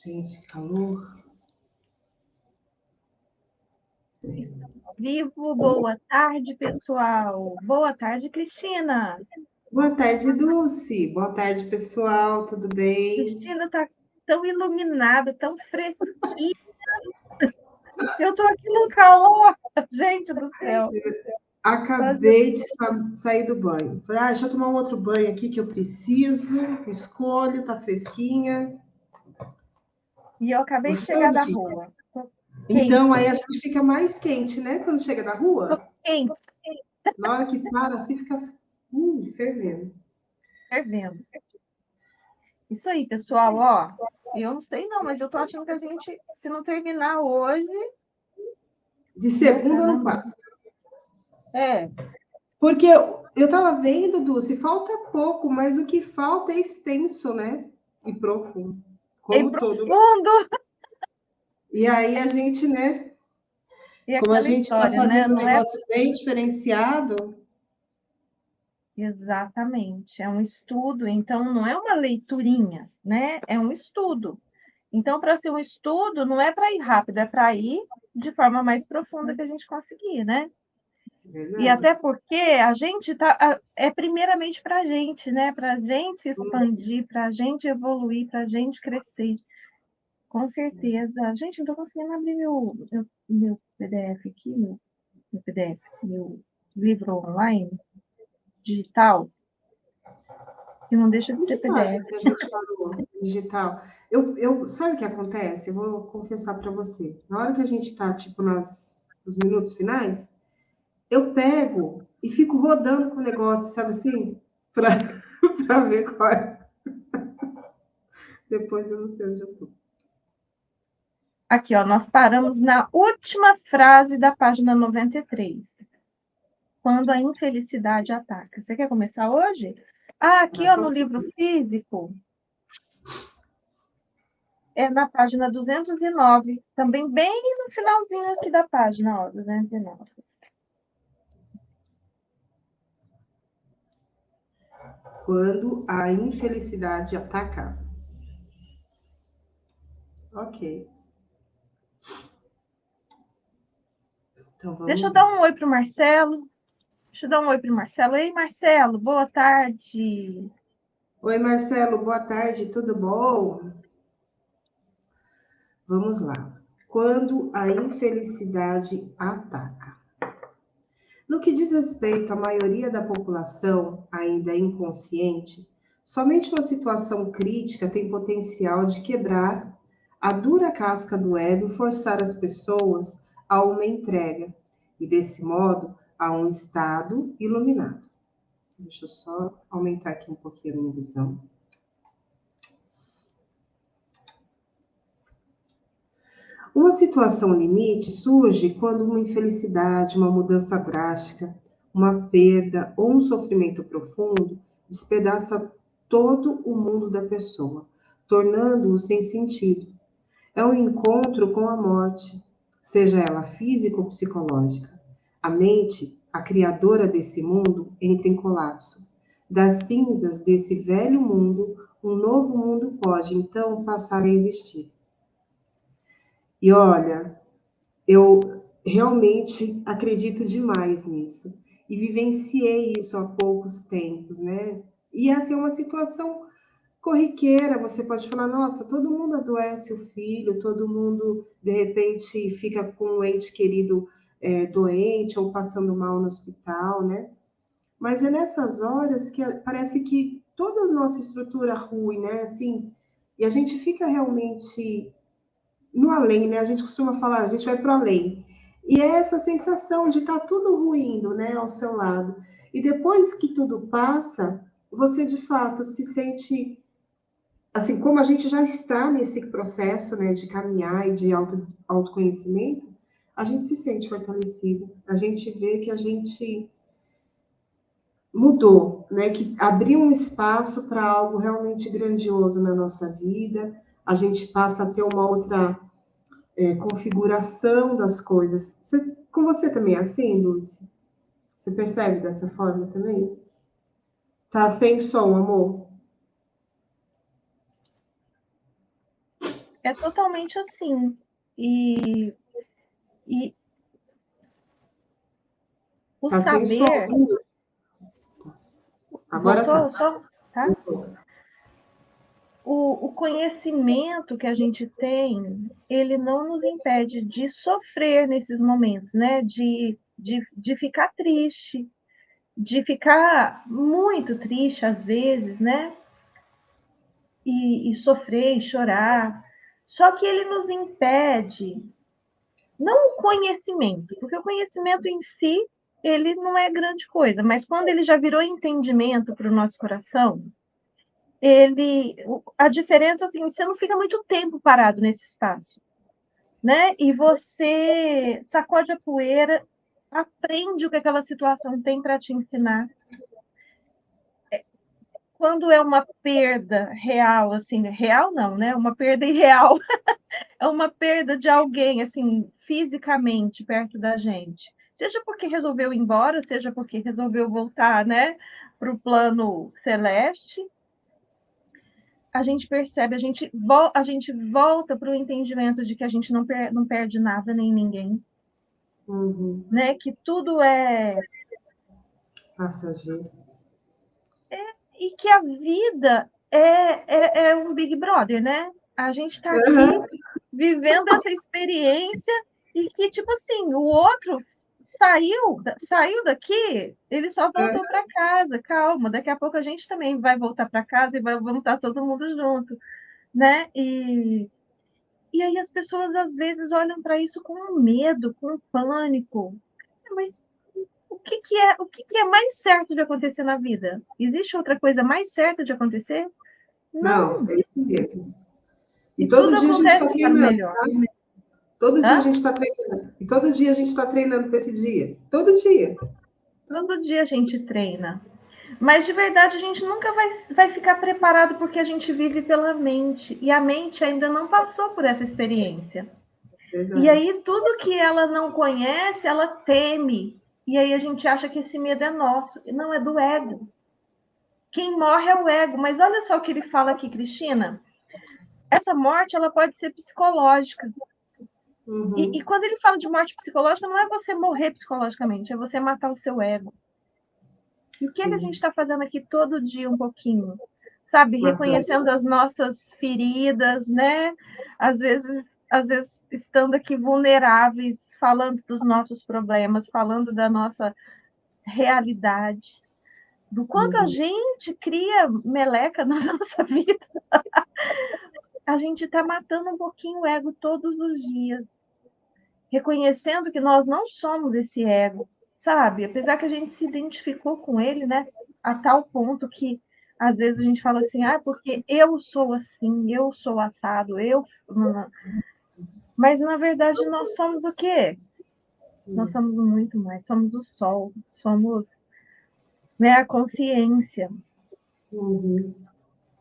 Gente, que calor. Estamos ao vivo. Boa tarde, pessoal. Boa tarde, Cristina. Boa tarde, Dulce. Boa tarde, pessoal. Tudo bem? Cristina está tão iluminada, tão fresquinha. Eu estou aqui no calor, gente do céu. Acabei de sair do banho. Falei, deixa eu tomar um outro banho aqui que eu preciso. Escolho, tá fresquinha. E eu acabei de chegar Gostoso da demais. rua. Tô Então, quente. aí a gente fica mais quente, né? Quando chega da Tô rua. quente, Na hora que para, assim fica fervendo. fervendo. Isso aí, pessoal, ó. Eu não sei não, mas eu tô achando que a gente, se não terminar hoje, De né? segunda não passa. É, Porque eu tava vendo, Dulce, falta pouco, mas o que falta é extenso, né? E profundo. é Como todo. profundo. E aí a gente, né? E Como a aquela gente está história, né? fazendo um Não é negócio bem diferenciado, exatamente, é um estudo, então não é uma leiturinha, né? É um estudo. Então, para ser um estudo, não é para ir rápido, é para ir de forma mais profunda que a gente conseguir, né? E verdade? até porque a gente tá, é primeiramente para a gente, né? Para a gente expandir, para a gente evoluir, para a gente crescer. Com certeza. Gente, não estou conseguindo abrir meu PDF aqui, meu PDF, meu livro online, digital, que não deixa de Em ser que página PDF. que a gente falou digital? Sabe o que acontece? Eu vou confessar para você. Na hora que a gente está, tipo, nos minutos finais, eu pego e fico rodando com o negócio, sabe assim? Para para ver qual é. Depois eu não sei onde eu tô. Aqui, ó, nós paramos na última frase da página 93. Quando a infelicidade ataca. Você quer começar hoje? Ah, aqui, ó, Só no um livro pouquinho. físico, é na página 209. Também bem no finalzinho aqui da página, ó, 209. Quando a infelicidade ataca. Ok. Então Deixa eu vamos dar lá. um oi para o Marcelo. Deixa eu dar um oi para o Marcelo. Ei, Marcelo, boa tarde. Oi, Marcelo, boa tarde, tudo bom? Vamos lá. Quando a infelicidade ataca. No que diz respeito à maioria da população ainda inconsciente, somente uma situação crítica tem potencial de quebrar a dura casca do ego e forçar as pessoas a uma entrega, e desse modo a um estado iluminado. Deixa eu só aumentar aqui um pouquinho a minha visão. Uma situação limite surge quando uma infelicidade, uma mudança drástica, uma perda ou um sofrimento profundo despedaça todo o mundo da pessoa, tornando-o sem sentido. É um encontro com a morte, seja ela física ou psicológica. A mente, a criadora desse mundo, entra em colapso. Das cinzas desse velho mundo, um novo mundo pode então passar a existir. E olha, eu realmente acredito demais nisso. E vivenciei isso há poucos tempos, né? E essa é uma situação corriqueira. Você pode falar, nossa, todo mundo adoece o filho, todo mundo, de repente, fica com um ente querido doente ou passando mal no hospital, né? Mas é nessas horas que parece que toda a nossa estrutura rui, né? Assim, e a gente fica realmente no além, né? A gente costuma falar, a gente vai para o além. E é essa sensação de estar tudo ruindo, né, ao seu lado. E depois que tudo passa, você de fato se sente, assim, como a gente já está nesse processo, né, de caminhar e de autoconhecimento, a gente se sente fortalecido. A gente vê que a gente mudou, né, que abriu um espaço para algo realmente grandioso na nossa vida. A gente passa a ter uma outra configuração das coisas. Com você também é assim, Lúcia? Você percebe dessa forma também? Tá sem som, amor? É totalmente assim. E o Tá sem som. saber... Agora tá. Voltou só? Tá? O conhecimento que a gente tem, ele não nos impede de sofrer nesses momentos, né? De ficar triste, de ficar muito triste às vezes, né? E sofrer e chorar. Só que ele nos impede, não o conhecimento, porque o conhecimento em si, ele não é grande coisa, mas quando ele já virou entendimento para o nosso coração, a diferença é assim, você não fica muito tempo parado nesse espaço, né? E você sacode a poeira, aprende o que aquela situação tem para te ensinar. Quando é uma perda real, assim, real não, né? Uma perda irreal, é uma perda de alguém, assim, fisicamente perto da gente. Seja porque resolveu ir embora, seja porque resolveu voltar, né, para o plano celeste, a gente percebe, a gente volta para o entendimento de que a gente não perde nada nem ninguém, Uhum. né? Que tudo é... Passageiro. E que a vida é um Big Brother, né? A gente está aqui Uhum. vivendo essa experiência e que, tipo assim, o outro saiu daqui, ele só voltou para casa, calma, daqui a pouco a gente também vai voltar para casa e vamos estar todo mundo junto, né? E aí as pessoas às vezes olham para isso com medo, com pânico. Mas o que é mais certo de acontecer na vida? Existe outra coisa mais certa de acontecer? Não, Não. é isso mesmo. E E todo tudo dia a gente está acontece para o treinando, melhor. tá? Todo dia a Hã? gente está treinando. E todo dia a gente está treinando para esse dia. Todo dia. Todo dia a gente treina. Mas de verdade a gente nunca vai ficar preparado porque a gente vive pela mente. E a mente ainda não passou por essa experiência. E Verdade. aí tudo que ela não conhece, ela teme. E aí a gente acha que esse medo é nosso. E não, é do ego. Quem morre é o ego. Mas olha só o que ele fala aqui, Cristina. Essa morte ela pode ser psicológica. E Uhum. quando ele fala de morte psicológica, não é você morrer psicologicamente, é você matar o seu ego. E o que a gente Sim. está fazendo aqui todo dia um pouquinho? Sabe, Matando. reconhecendo as nossas feridas, né? Às vezes estando aqui vulneráveis, falando dos nossos problemas, falando da nossa realidade, do quanto a Uhum. gente cria meleca na nossa vida. A gente está matando um pouquinho o ego todos os dias, reconhecendo que nós não somos esse ego, sabe? Apesar que a gente se identificou com ele, né? A tal ponto que às vezes a gente fala assim, porque eu sou assim, eu sou assado, eu. Mas na verdade nós somos o quê? Nós somos muito mais, somos o sol, somos, né, a consciência. Uhum.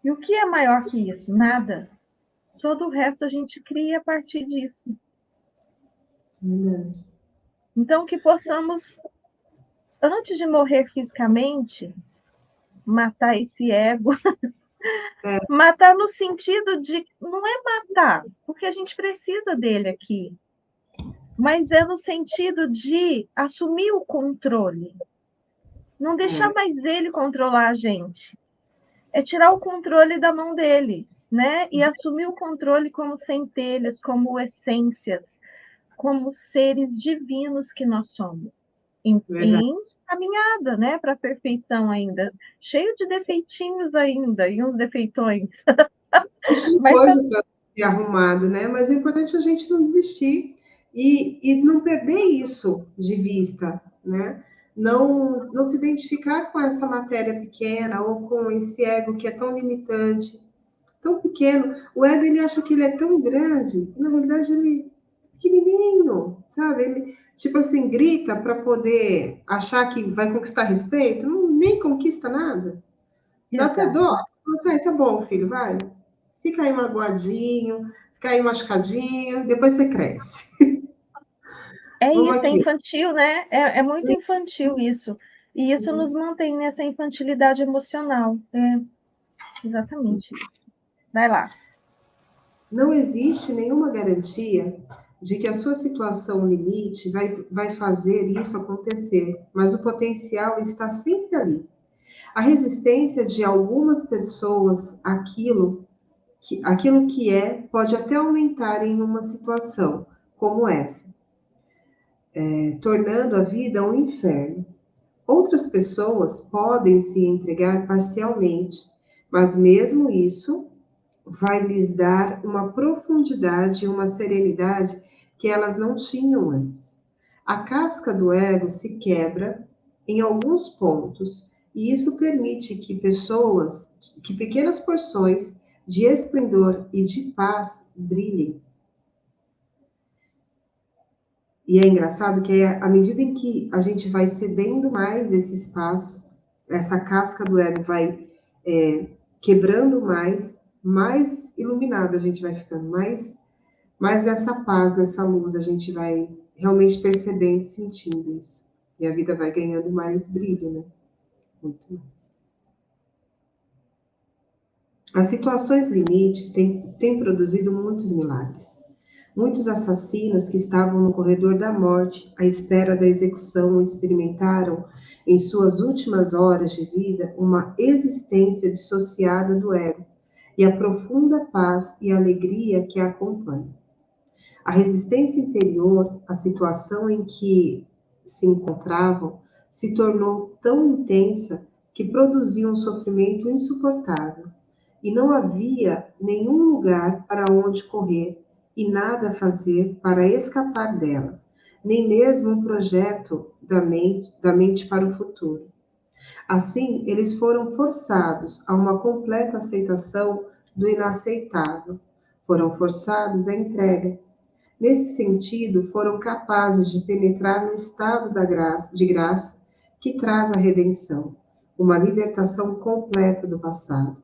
E o que é maior que isso? Nada. Todo o resto a gente cria a partir disso. Verdade. Então que possamos, antes de morrer fisicamente, matar esse ego. É, Matar no sentido de, não é matar, porque a gente precisa dele aqui, mas é no sentido de assumir o controle, não deixar é, mais ele controlar a gente, é tirar o controle da mão dele, né? E assumir o controle como centelhas, como essências, como seres divinos que nós somos. verdade. Em caminhada, né, para a perfeição ainda, cheio de defeitinhos ainda e uns defeitões, Um monte de mas tá... coisa para ser arrumado, né? Mas o importante é a gente não desistir e não perder isso de vista, né? Não se identificar com essa matéria pequena ou com esse ego que é tão limitante, tão pequeno. O ego ele acha que ele é tão grande, e na realidade ele é pequenininho, sabe? Ele, tipo assim, grita para poder achar que vai conquistar respeito, não, nem conquista nada. Dá até dó. Exato. Você, tá bom, filho, vai. Fica aí magoadinho, fica aí machucadinho, depois você cresce. É Vamos isso, é aqui. infantil, né? É muito infantil isso. E isso nos mantém nessa infantilidade emocional. É exatamente isso. Vai lá. Não existe nenhuma garantia de que a sua situação limite vai fazer isso acontecer, mas o potencial está sempre ali. A resistência de algumas pessoas àquilo que é pode até aumentar em uma situação como essa, tornando a vida um inferno. Outras pessoas podem se entregar parcialmente, mas mesmo isso vai lhes dar uma profundidade e uma serenidade que elas não tinham antes. A casca do ego se quebra em alguns pontos, e isso permite que pequenas porções de esplendor e de paz brilhem. E é engraçado que à medida em que a gente vai cedendo mais esse espaço, essa casca do ego vai quebrando mais iluminada a gente vai ficando, mais dessa paz, dessa luz, a gente vai realmente percebendo e sentindo isso. E a vida vai ganhando mais brilho, né? Muito mais. As situações limite têm produzido muitos milagres. Muitos assassinos que estavam no corredor da morte, à espera da execução, experimentaram, em suas últimas horas de vida, uma existência dissociada do ego e a profunda paz e alegria que a acompanha. A resistência interior à situação em que se encontravam se tornou tão intensa que produziu um sofrimento insuportável, e não havia nenhum lugar para onde correr e nada a fazer para escapar dela, nem mesmo um projeto da mente para o futuro. Assim, eles foram forçados a uma completa aceitação do inaceitável, foram forçados à entrega. Nesse sentido, foram capazes de penetrar no estado de graça que traz a redenção, uma libertação completa do passado.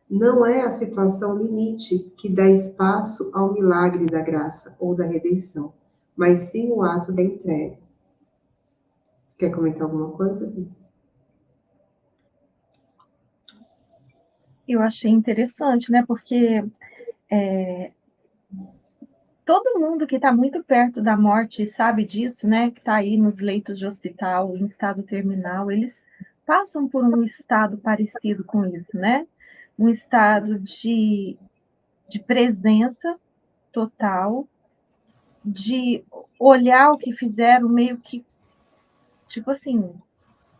Não é a situação limite que dá espaço ao milagre da graça ou da redenção, mas sim o ato da entrega. Você quer comentar alguma coisa disso? Eu achei interessante, né? Porque todo mundo que está muito perto da morte sabe disso, né? Que está aí nos leitos de hospital, em estado terminal, eles passam por um estado parecido com isso, né? Um estado de presença total, de olhar o que fizeram meio que, tipo assim,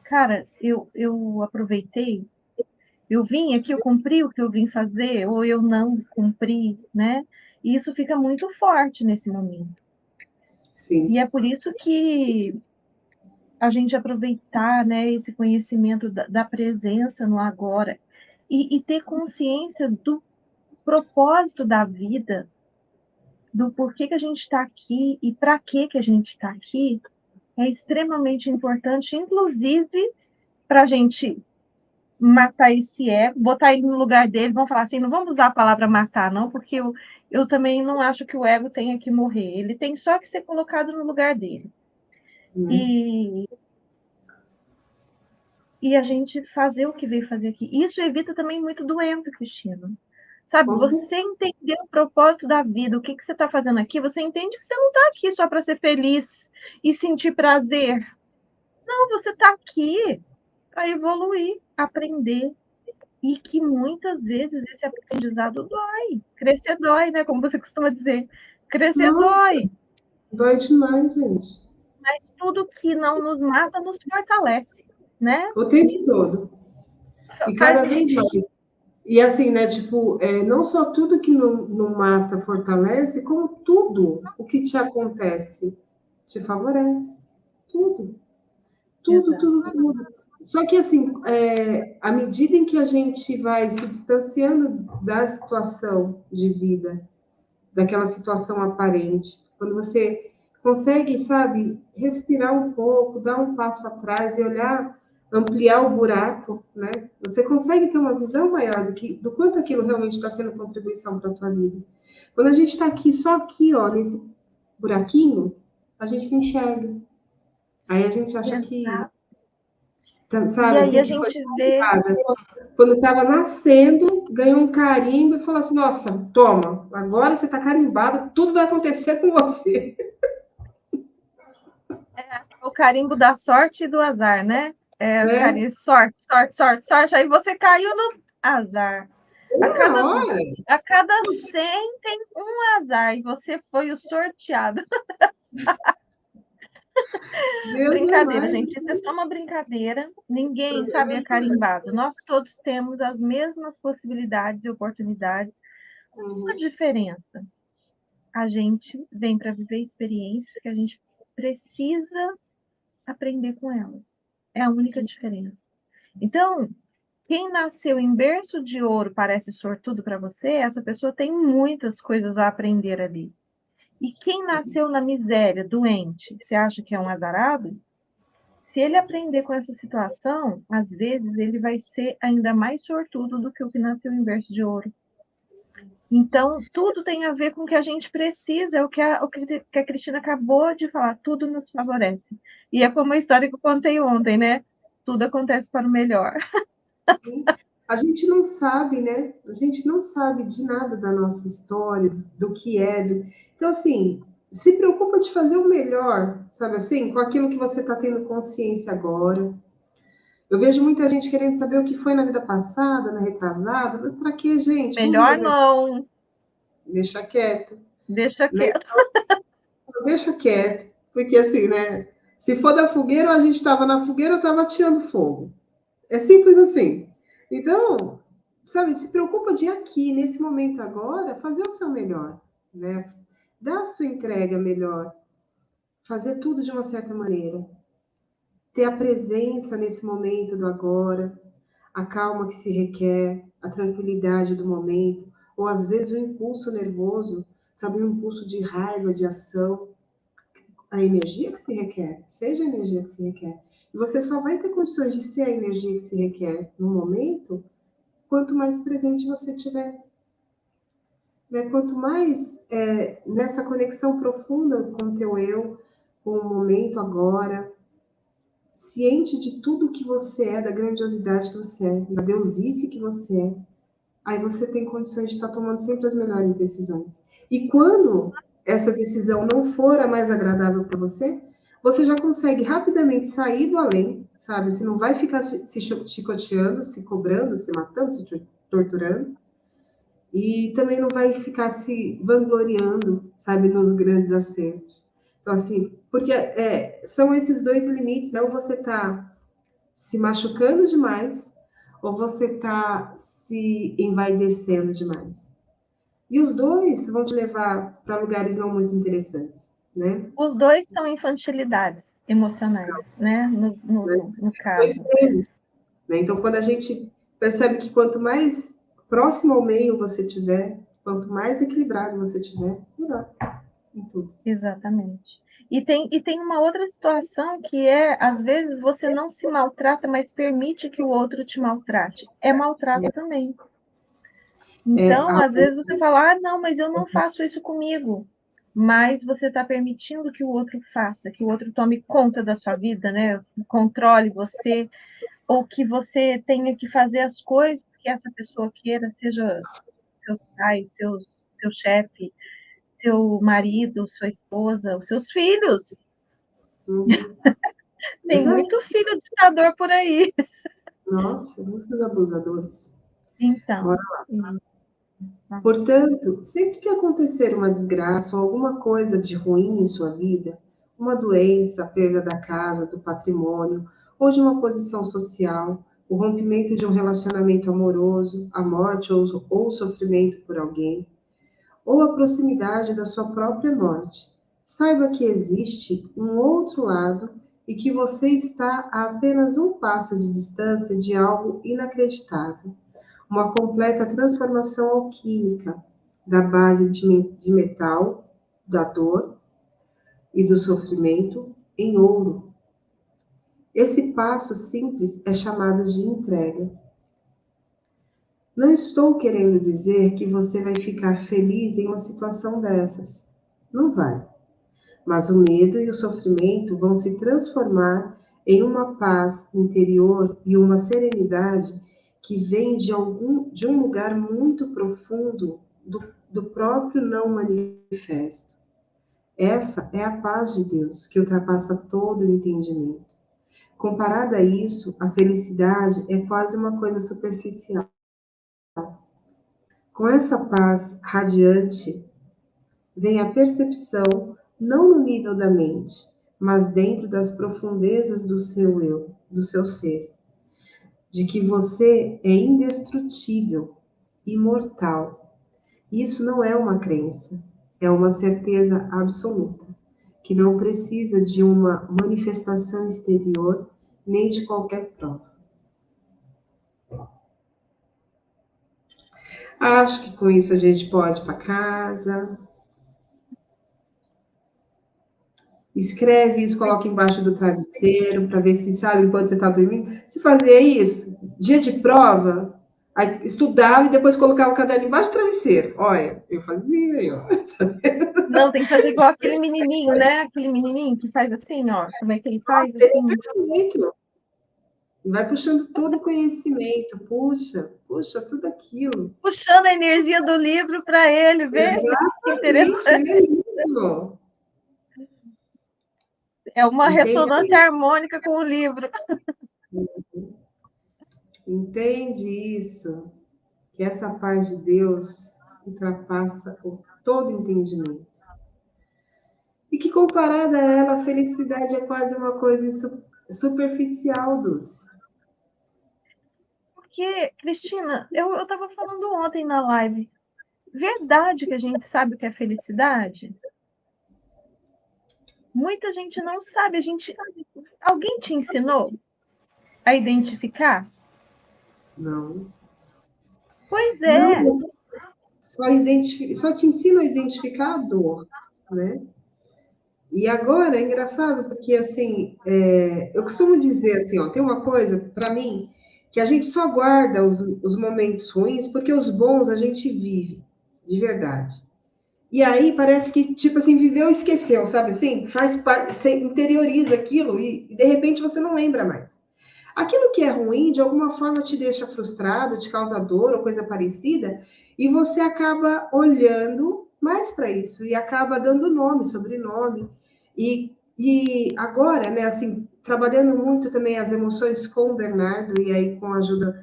cara, eu aproveitei, eu vim aqui, eu cumpri o que eu vim fazer, ou eu não cumpri, né? E isso fica muito forte nesse momento. Sim. E é por isso que a gente aproveitar, né, esse conhecimento da presença no agora e ter consciência do propósito da vida, do porquê que a gente está aqui e para que a gente está aqui, é extremamente importante, inclusive para a gente matar esse ego, botar ele no lugar dele. Vamos falar assim, não vamos usar a palavra matar, não, porque eu também não acho que o ego tenha que morrer. Ele tem só que ser colocado no lugar dele. E a gente fazer o que veio fazer aqui. Isso evita também muito doença, Cristina. Sabe, você entender o propósito da vida, o que você está fazendo aqui, você entende que você não está aqui só para ser feliz e sentir prazer. Não, você está aqui para evoluir, aprender. E que muitas vezes esse aprendizado dói. Crescer dói, né? Como você costuma dizer. Crescer dói. Dói demais, gente. Mas tudo que não nos mata nos fortalece, né? O tempo todo. E cada vez mais. E assim, né, tipo, não só tudo que não mata fortalece, como tudo o que te acontece te favorece. Tudo. Tudo. Só que assim, à medida em que a gente vai se distanciando da situação de vida, daquela situação aparente, quando você consegue, sabe, respirar um pouco, dar um passo atrás e olhar, ampliar o buraco, né? Você consegue ter uma visão maior do quanto aquilo realmente está sendo contribuição para a tua vida. Quando a gente está aqui, só aqui, ó, nesse buraquinho, a gente não enxerga. Aí a gente acha que, sabe, e aí assim, a que foi gente vê. quando estava nascendo, ganhou um carimbo e falou assim, nossa, toma, agora você está carimbado, tudo vai acontecer com você. O carimbo da sorte e do azar, né? Né? Sorte, sorte, sorte, sorte. Aí você caiu no azar. A Uma cada, hora, a cada 100 tem um azar e você foi o sorteado. Deus é Brincadeira, mais. gente. Isso é só uma brincadeira. Ninguém, sabe, é carimbado. Nós todos temos as mesmas possibilidades e oportunidades. A diferença, a gente vem para viver experiências que a gente precisa aprender com elas. É a única diferença. Então, quem nasceu em berço de ouro parece sortudo para você, essa pessoa tem muitas coisas a aprender ali. E quem nasceu na miséria, doente, você acha que é um azarado? Se ele aprender com essa situação, às vezes ele vai ser ainda mais sortudo do que o que nasceu em berço de ouro. Então, tudo tem a ver com o que a gente precisa, é o que a Cristina acabou de falar, tudo nos favorece. E é como a história que eu contei ontem, né? Tudo acontece para o melhor. A gente não sabe, né? A gente não sabe de nada da nossa história, do que é. Então, assim, se preocupa de fazer o melhor, sabe assim, com aquilo que você está tendo consciência agora. Eu vejo muita gente querendo saber o que foi na vida passada, na retrasada. Para quê, gente? Vamos Melhor viver, não, deixa quieto, deixa né? quieto. Deixa quieto, porque assim, né? Se for da fogueira, a gente estava na fogueira, eu estava ateando fogo. É simples assim. Então, sabe, se preocupa de aqui, nesse momento agora, fazer o seu melhor, né? Dar a sua entrega melhor, fazer tudo de uma certa maneira. Ter a presença nesse momento do agora, a calma que se requer, a tranquilidade do momento, ou às vezes o impulso nervoso, sabe, o impulso de raiva, de ação, a energia que se requer, seja a energia que se requer. E você só vai ter condições de ser a energia que se requer no momento quanto mais presente você tiver. Né? Quanto mais nessa conexão profunda com o teu eu, com o momento agora, ciente de tudo que você é, da grandiosidade que você é, da deusice que você é, aí você tem condições de estar tomando sempre as melhores decisões. E quando essa decisão não for a mais agradável para você, você já consegue rapidamente sair do além, sabe? Você não vai ficar se chicoteando, se cobrando, se matando, se torturando. E também não vai ficar se vangloriando, sabe, nos grandes acertos. Então, assim, porque são esses dois limites, né? Ou você está se machucando demais, ou você está se envaidecendo demais. E os dois vão te levar para lugares não muito interessantes, né? Os dois são infantilidades emocionais, né? No São caso. extremos, né? Então, quando a gente percebe que quanto mais próximo ao meio você tiver, quanto mais equilibrado você tiver, melhor em tudo. Exatamente. E tem uma outra situação que é, às vezes, você não se maltrata, mas permite que o outro te maltrate. É maltrato também. É, Então, às vezes você fala, ah, não, mas eu não faço isso comigo. Mas você está permitindo que o outro faça, que o outro tome conta da sua vida, né? Controle você, ou que você tenha que fazer as coisas que essa pessoa queira, seja seu pai, seu chefe, seu marido, sua esposa, os seus filhos. uhum, Tem verdade. muito filho ditador por aí. Nossa, muitos abusadores. Então, Portanto, sempre que acontecer uma desgraça ou alguma coisa de ruim em sua vida, uma doença, a perda da casa, do patrimônio, ou de uma posição social, o rompimento de um relacionamento amoroso, a morte ou o sofrimento por alguém, ou a proximidade da sua própria morte, saiba que existe um outro lado e que você está a apenas um passo de distância de algo inacreditável, uma completa transformação alquímica da base de metal, da dor e do sofrimento em ouro. Esse passo simples é chamado de entrega. Não estou querendo dizer que você vai ficar feliz em uma situação dessas. Não vai. Mas o medo e o sofrimento vão se transformar em uma paz interior e uma serenidade que vem de um lugar muito profundo do próprio não manifesto. Essa é a paz de Deus, que ultrapassa todo o entendimento. Comparada a isso, a felicidade é quase uma coisa superficial. Com essa paz radiante, vem a percepção, não no nível da mente, mas dentro das profundezas do seu eu, do seu ser, de que você é indestrutível, imortal. Isso não é uma crença, é uma certeza absoluta, que não precisa de uma manifestação exterior nem de qualquer prova. Acho que com isso a gente pode ir para casa. Escreve isso, coloca embaixo do travesseiro para ver se sabe enquanto você está dormindo. Se fazia isso, dia de prova, aí estudava e depois colocava o caderno embaixo do travesseiro. Olha, eu fazia, ó. Não, tem que fazer igual aquele menininho, né? Aquele menininho que faz assim, ó. Como é que ele faz Seria assim? perfeito. Vai puxando todo o conhecimento, puxa tudo aquilo. Puxando a energia do livro para ele, vê? Que Exatamente, interessante. é isso. É uma Entende? ressonância harmônica com o livro. Entende isso? Que essa paz de Deus ultrapassa todo entendimento. E que comparada a ela, a felicidade é quase uma coisa superficial, Dulce. Porque, Cristina, eu estava falando ontem na live. Verdade que a gente sabe o que é felicidade? Muita gente não sabe. Alguém te ensinou a identificar? Não. Pois Não, é. só te ensino a identificar a dor, né? E agora é engraçado porque assim, eu costumo dizer assim, ó, tem uma coisa para mim que a gente só guarda os momentos ruins porque os bons a gente vive, de verdade. E aí parece que, tipo assim, viveu e esqueceu, sabe assim? Faz parte, você interioriza aquilo e de repente você não lembra mais. Aquilo que é ruim, de alguma forma, te deixa frustrado, te causa dor ou coisa parecida, e você acaba olhando mais para isso e acaba dando nome, sobrenome. E agora, né, assim, trabalhando muito também as emoções com o Bernardo, e aí com a ajuda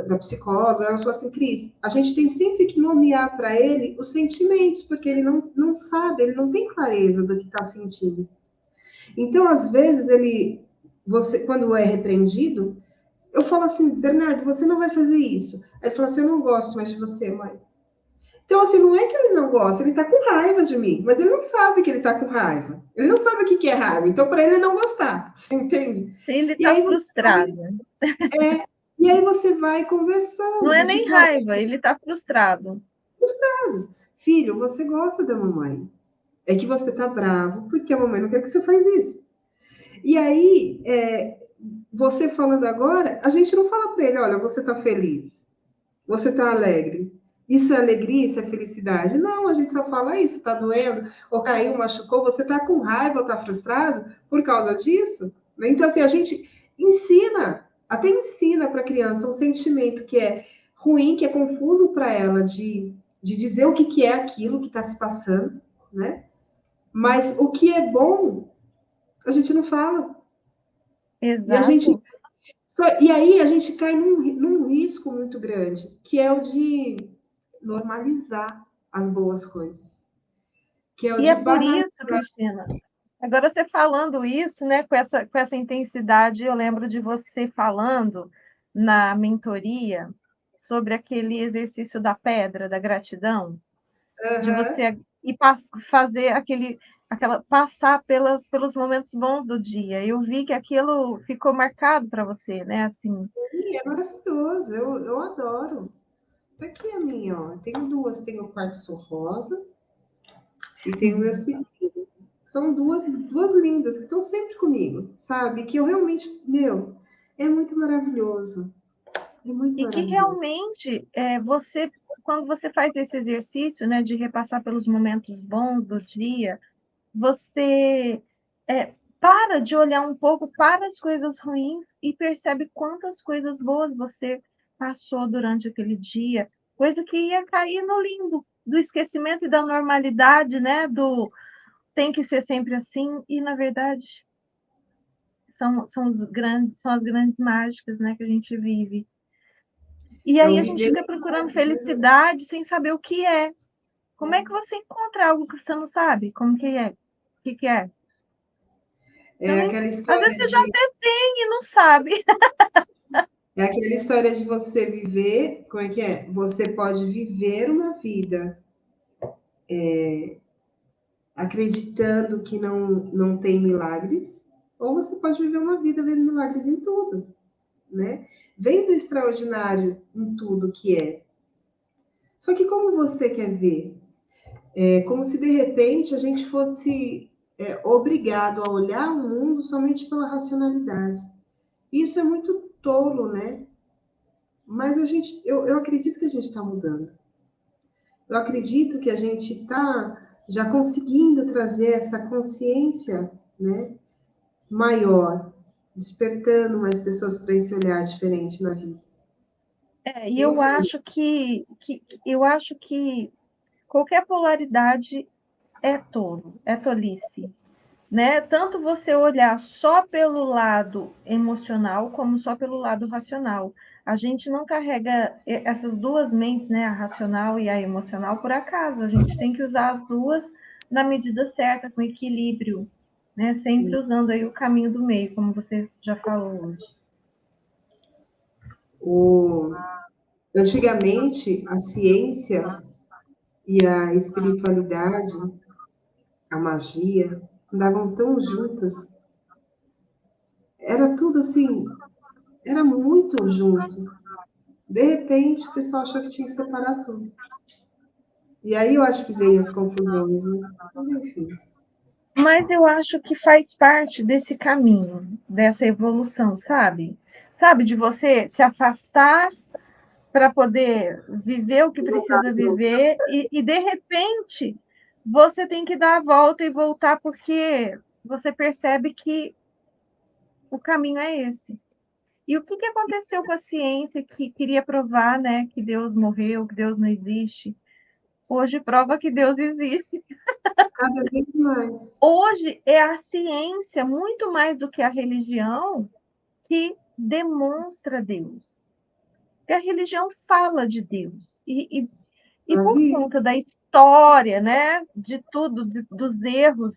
da psicóloga, ela falou assim, Cris, a gente tem sempre que nomear para ele os sentimentos, porque ele não sabe, ele não tem clareza do que está sentindo. Então, às vezes, você, quando é repreendido, eu falo assim, Bernardo, você não vai fazer isso. Aí ele fala assim, eu não gosto mais de você, mãe. Então, assim, não é que ele não gosta, ele tá com raiva de mim, mas ele não sabe que ele tá com raiva. Ele não sabe o que é raiva, então para ele é não gostar, você entende? Ele E está aí você frustrado. e aí você vai Não é conversando, nem tipo, olha, raiva, ele está frustrado. filho, você gosta da mamãe. É que você tá bravo porque a mamãe não quer que você faz isso. E aí, você falando agora, a gente não fala para ele, olha, você tá feliz, você tá alegre. Isso é alegria, isso é felicidade. Não, a gente só fala isso, tá doendo, ou caiu, machucou, você tá com raiva ou tá frustrado por causa disso. Né? Então, assim, a gente até ensina para a criança um sentimento que é ruim, que é confuso para ela de dizer o que é aquilo que está se passando, né? Mas o que é bom, a gente não fala. E a gente Exato. e aí a gente cai num risco muito grande, que é o de normalizar as boas coisas, que é o E de é por banalizar. isso, Cristina, agora você falando isso, né, com essa intensidade, eu lembro de você falando na mentoria sobre aquele exercício da pedra, da gratidão, de Uhum. você ir fazer passar pelos momentos bons do dia. Eu vi que aquilo ficou marcado para você, né? Assim, E é maravilhoso, eu adoro. Tá aqui a minha, ó. Tenho duas, tenho o quartzo rosa e tenho o meu cílio. São duas lindas que estão sempre comigo, sabe? Que eu realmente, meu, é muito maravilhoso. É muito e que maravilhoso. realmente quando você faz esse exercício, né, de repassar pelos momentos bons do dia, você para de olhar um pouco para as coisas ruins e percebe quantas coisas boas você passou durante aquele dia, coisa que ia cair no limbo do esquecimento e da normalidade, né? Do tem que ser sempre assim, e na verdade são as grandes mágicas, né, que a gente vive. E É o aí a gente viver. fica procurando felicidade sem saber o que é. Como é que você encontra algo que você não sabe? Como que é? O que, que é? Você É nem... aquela Às vezes história você já de, até tem e não sabe. é aquela história de você viver, como é que é? Você pode viver uma vida acreditando que não tem milagres, ou você pode viver uma vida vendo milagres em tudo, né? Vendo o extraordinário em tudo que é. Só que como você quer ver? É como se de repente a gente fosse obrigado a olhar o mundo somente pela racionalidade. Isso é muito tolo, né? Mas eu acredito que a gente está mudando. Eu acredito que a gente está já conseguindo trazer essa consciência, né, maior, despertando mais pessoas para esse olhar diferente na vida. E Eu eu falo, acho que qualquer polaridade é tolo, é tolice, né? Tanto você olhar só pelo lado emocional como só pelo lado racional. A gente não carrega essas duas mentes, né, a racional e a emocional, por acaso. A gente tem que usar as duas na medida certa, com equilíbrio, né? Sempre usando aí o caminho do meio, como você já falou hoje. antigamente, a ciência e a espiritualidade, a magia, andavam tão juntas. Era tudo assim, era muito junto. De repente, o pessoal achou que tinha que separar tudo. E aí eu acho que vem as confusões, né? Mas, enfim. Mas eu acho que faz parte desse caminho, dessa evolução, sabe? Sabe, de você se afastar para poder viver o que precisa viver e de repente você tem que dar a volta e voltar porque você percebe que o caminho é esse. E o que, que aconteceu com a ciência que queria provar, né, que Deus morreu, que Deus não existe? Hoje prova que Deus existe. Cada vez mais. Hoje é a ciência, muito mais do que a religião, que demonstra Deus. Porque a religião fala de Deus. E A por vida. conta da história, né, de tudo, dos erros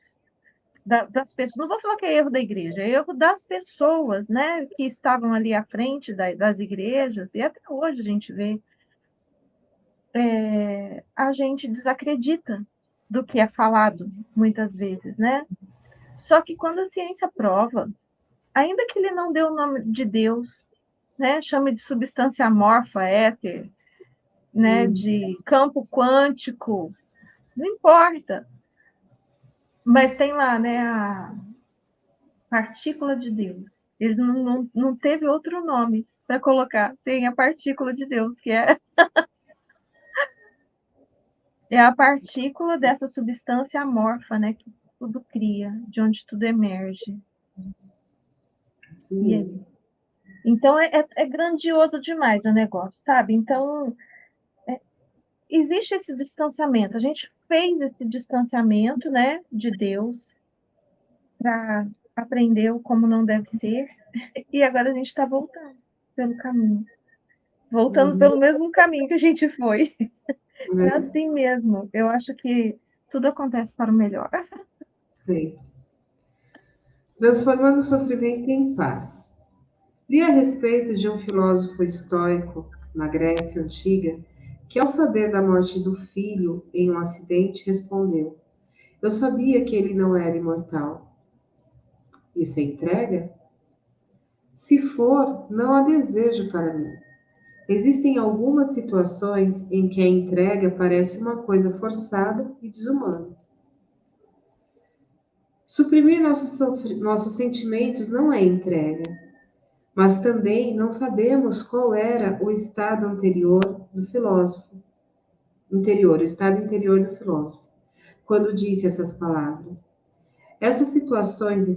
das pessoas, não vou falar que é erro da igreja, é erro das pessoas, né, que estavam ali à frente das igrejas, e até hoje a gente vê, a gente desacredita do que é falado, muitas vezes, né? Só que quando a ciência prova, ainda que ele não dê o nome de Deus, né, chame de substância amorfa, éter, né, de campo quântico, não importa. Mas tem lá, né, a partícula de Deus. Eles não teve outro nome para colocar. Tem a partícula de Deus, que é a partícula dessa substância amorfa, né, que tudo cria, de onde tudo emerge. Isso E mesmo. então é grandioso demais o negócio, sabe? Então existe esse distanciamento. A gente fez esse distanciamento, né, de Deus para aprender como não deve ser. E agora a gente está voltando pelo caminho. Voltando pelo mesmo caminho que a gente foi. É Né? assim mesmo. Eu acho que tudo acontece para o melhor. Sim. Transformando o sofrimento em paz. Li a respeito de um filósofo estoico na Grécia Antiga que, ao saber da morte do filho em um acidente, respondeu: Eu sabia que ele não era imortal. Isso é entrega? Se for, não há desejo para mim. Existem algumas situações em que a entrega parece uma coisa forçada e desumana. Suprimir nossos sentimentos não é entrega, mas também não sabemos qual era o estado anterior do filósofo, o estado interior do filósofo, quando disse essas palavras. Essas situações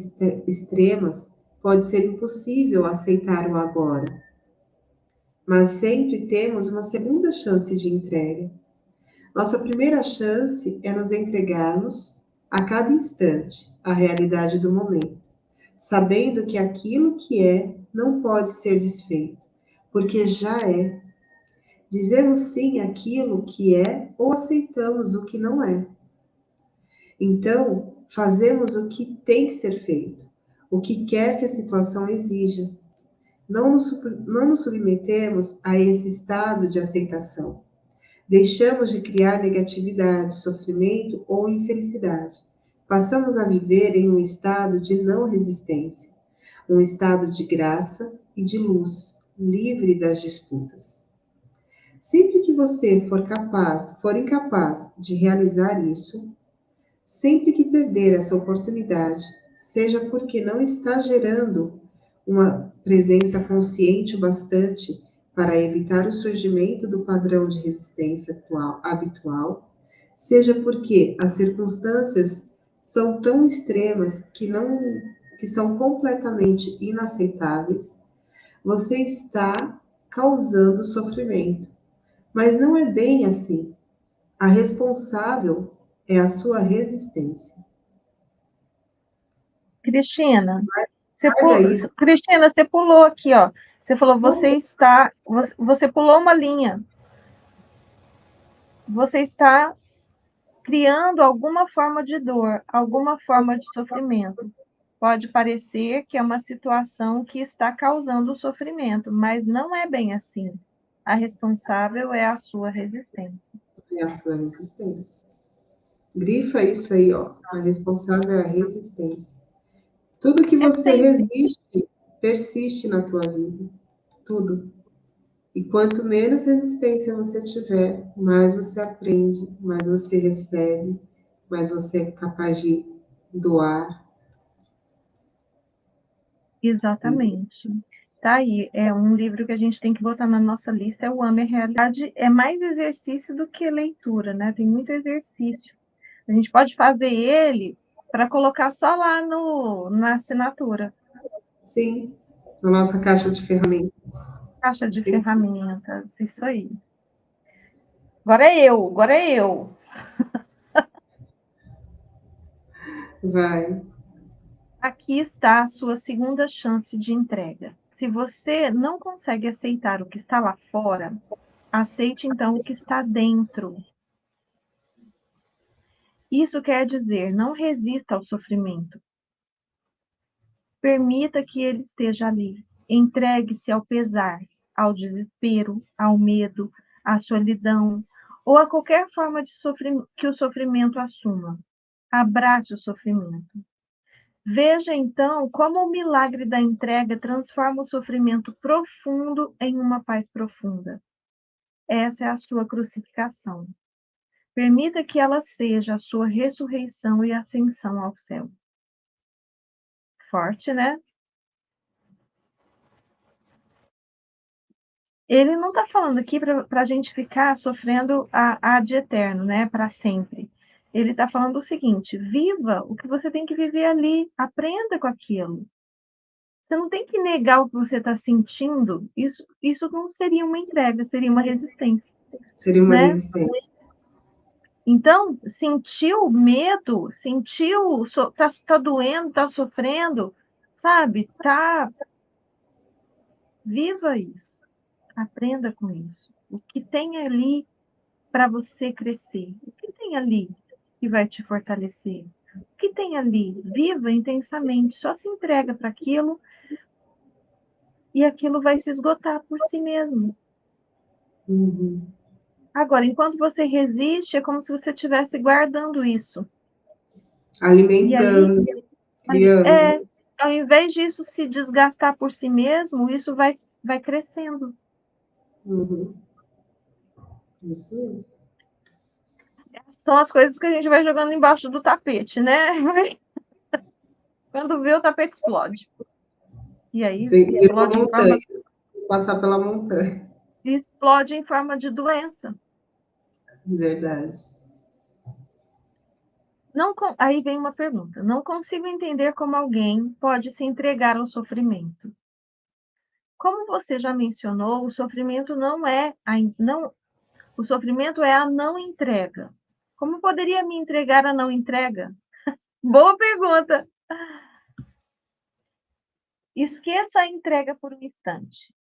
extremas pode ser impossível aceitar o agora. mas sempre temos uma segunda chance de entrega. Nossa primeira chance é nos entregarmos a cada instante à realidade do momento, sabendo que aquilo que é não pode ser desfeito, porque já é. Dizemos sim àquilo que é ou aceitamos o que não é. Então, fazemos o que tem que ser feito, o que quer que a situação exija. Não nos submetemos a esse estado de aceitação. Deixamos de criar negatividade, sofrimento ou infelicidade. Passamos a viver em um estado de não resistência, um estado de graça e de luz, livre das disputas. Sempre que você for incapaz de realizar isso, sempre que perder essa oportunidade, seja porque não está gerando uma presença consciente o bastante para evitar o surgimento do padrão de resistência habitual, seja porque as circunstâncias são tão extremas que são completamente inaceitáveis, você está causando sofrimento. Mas não é bem assim. A responsável é a sua resistência. Cristina, Guarda isso. Cristina, você pulou aqui, ó. Você falou, você pulou uma linha. Você está criando alguma forma de dor, alguma forma de sofrimento. Pode parecer que é uma situação que está causando sofrimento, mas não é bem assim. A responsável é a sua resistência. É a sua resistência. Grifa isso aí, ó. A responsável é a resistência. Tudo que É você sempre. resiste, persiste na tua vida. Tudo. E quanto menos resistência você tiver, mais você aprende, mais você recebe, mais você é capaz de doar. Exatamente. Tá aí, é um livro que a gente tem que botar na nossa lista, é o Ame a Realidade. É mais exercício do que leitura, né? Tem muito exercício. A gente pode fazer ele para colocar só lá na assinatura. Sim, na nossa caixa de ferramentas. Caixa de Sim, ferramentas, isso aí. Agora é eu. vai. Aqui está a sua segunda chance de entrega. Se você não consegue aceitar o que está lá fora, aceite então o que está dentro. Isso quer dizer, não resista ao sofrimento. Permita que ele esteja ali. Entregue-se ao pesar, ao desespero, ao medo, à solidão, ou a qualquer forma de que o sofrimento assuma. Abrace o sofrimento. Veja então como o milagre da entrega transforma o sofrimento profundo em uma paz profunda. Essa é a sua crucificação. Permita que ela seja a sua ressurreição e ascensão ao céu. Forte, né? Ele não está falando aqui para a gente ficar sofrendo a de eterno, né? Para sempre. Ele está falando o seguinte: viva o que você tem que viver ali, aprenda com aquilo. Você não tem que negar o que você está sentindo. Isso não seria uma entrega, seria uma resistência, Seria uma né? resistência. Então, sentiu medo, tá doendo, tá sofrendo, sabe? Viva isso, aprenda com isso. O que tem ali para você crescer? O que tem ali que vai te fortalecer? O que tem ali? Viva intensamente, só se entrega para aquilo e aquilo vai se esgotar por si mesmo. Uhum. Agora, enquanto você resiste, é como se você estivesse guardando isso. E aí, Alimentando, criando. ao invés disso se desgastar por si mesmo, isso vai crescendo. Uhum. Isso mesmo. São as coisas que a gente vai jogando embaixo do tapete, né? Quando vê, o tapete explode. E aí Vira uma montanha, passar pela montanha. explode em forma de doença. Verdade. Aí vem uma pergunta. Não consigo entender como alguém pode se entregar ao sofrimento. Como você já mencionou, o sofrimento não é o sofrimento é a não entrega. Como poderia me entregar a não entrega? Boa pergunta. Esqueça a entrega por um instante.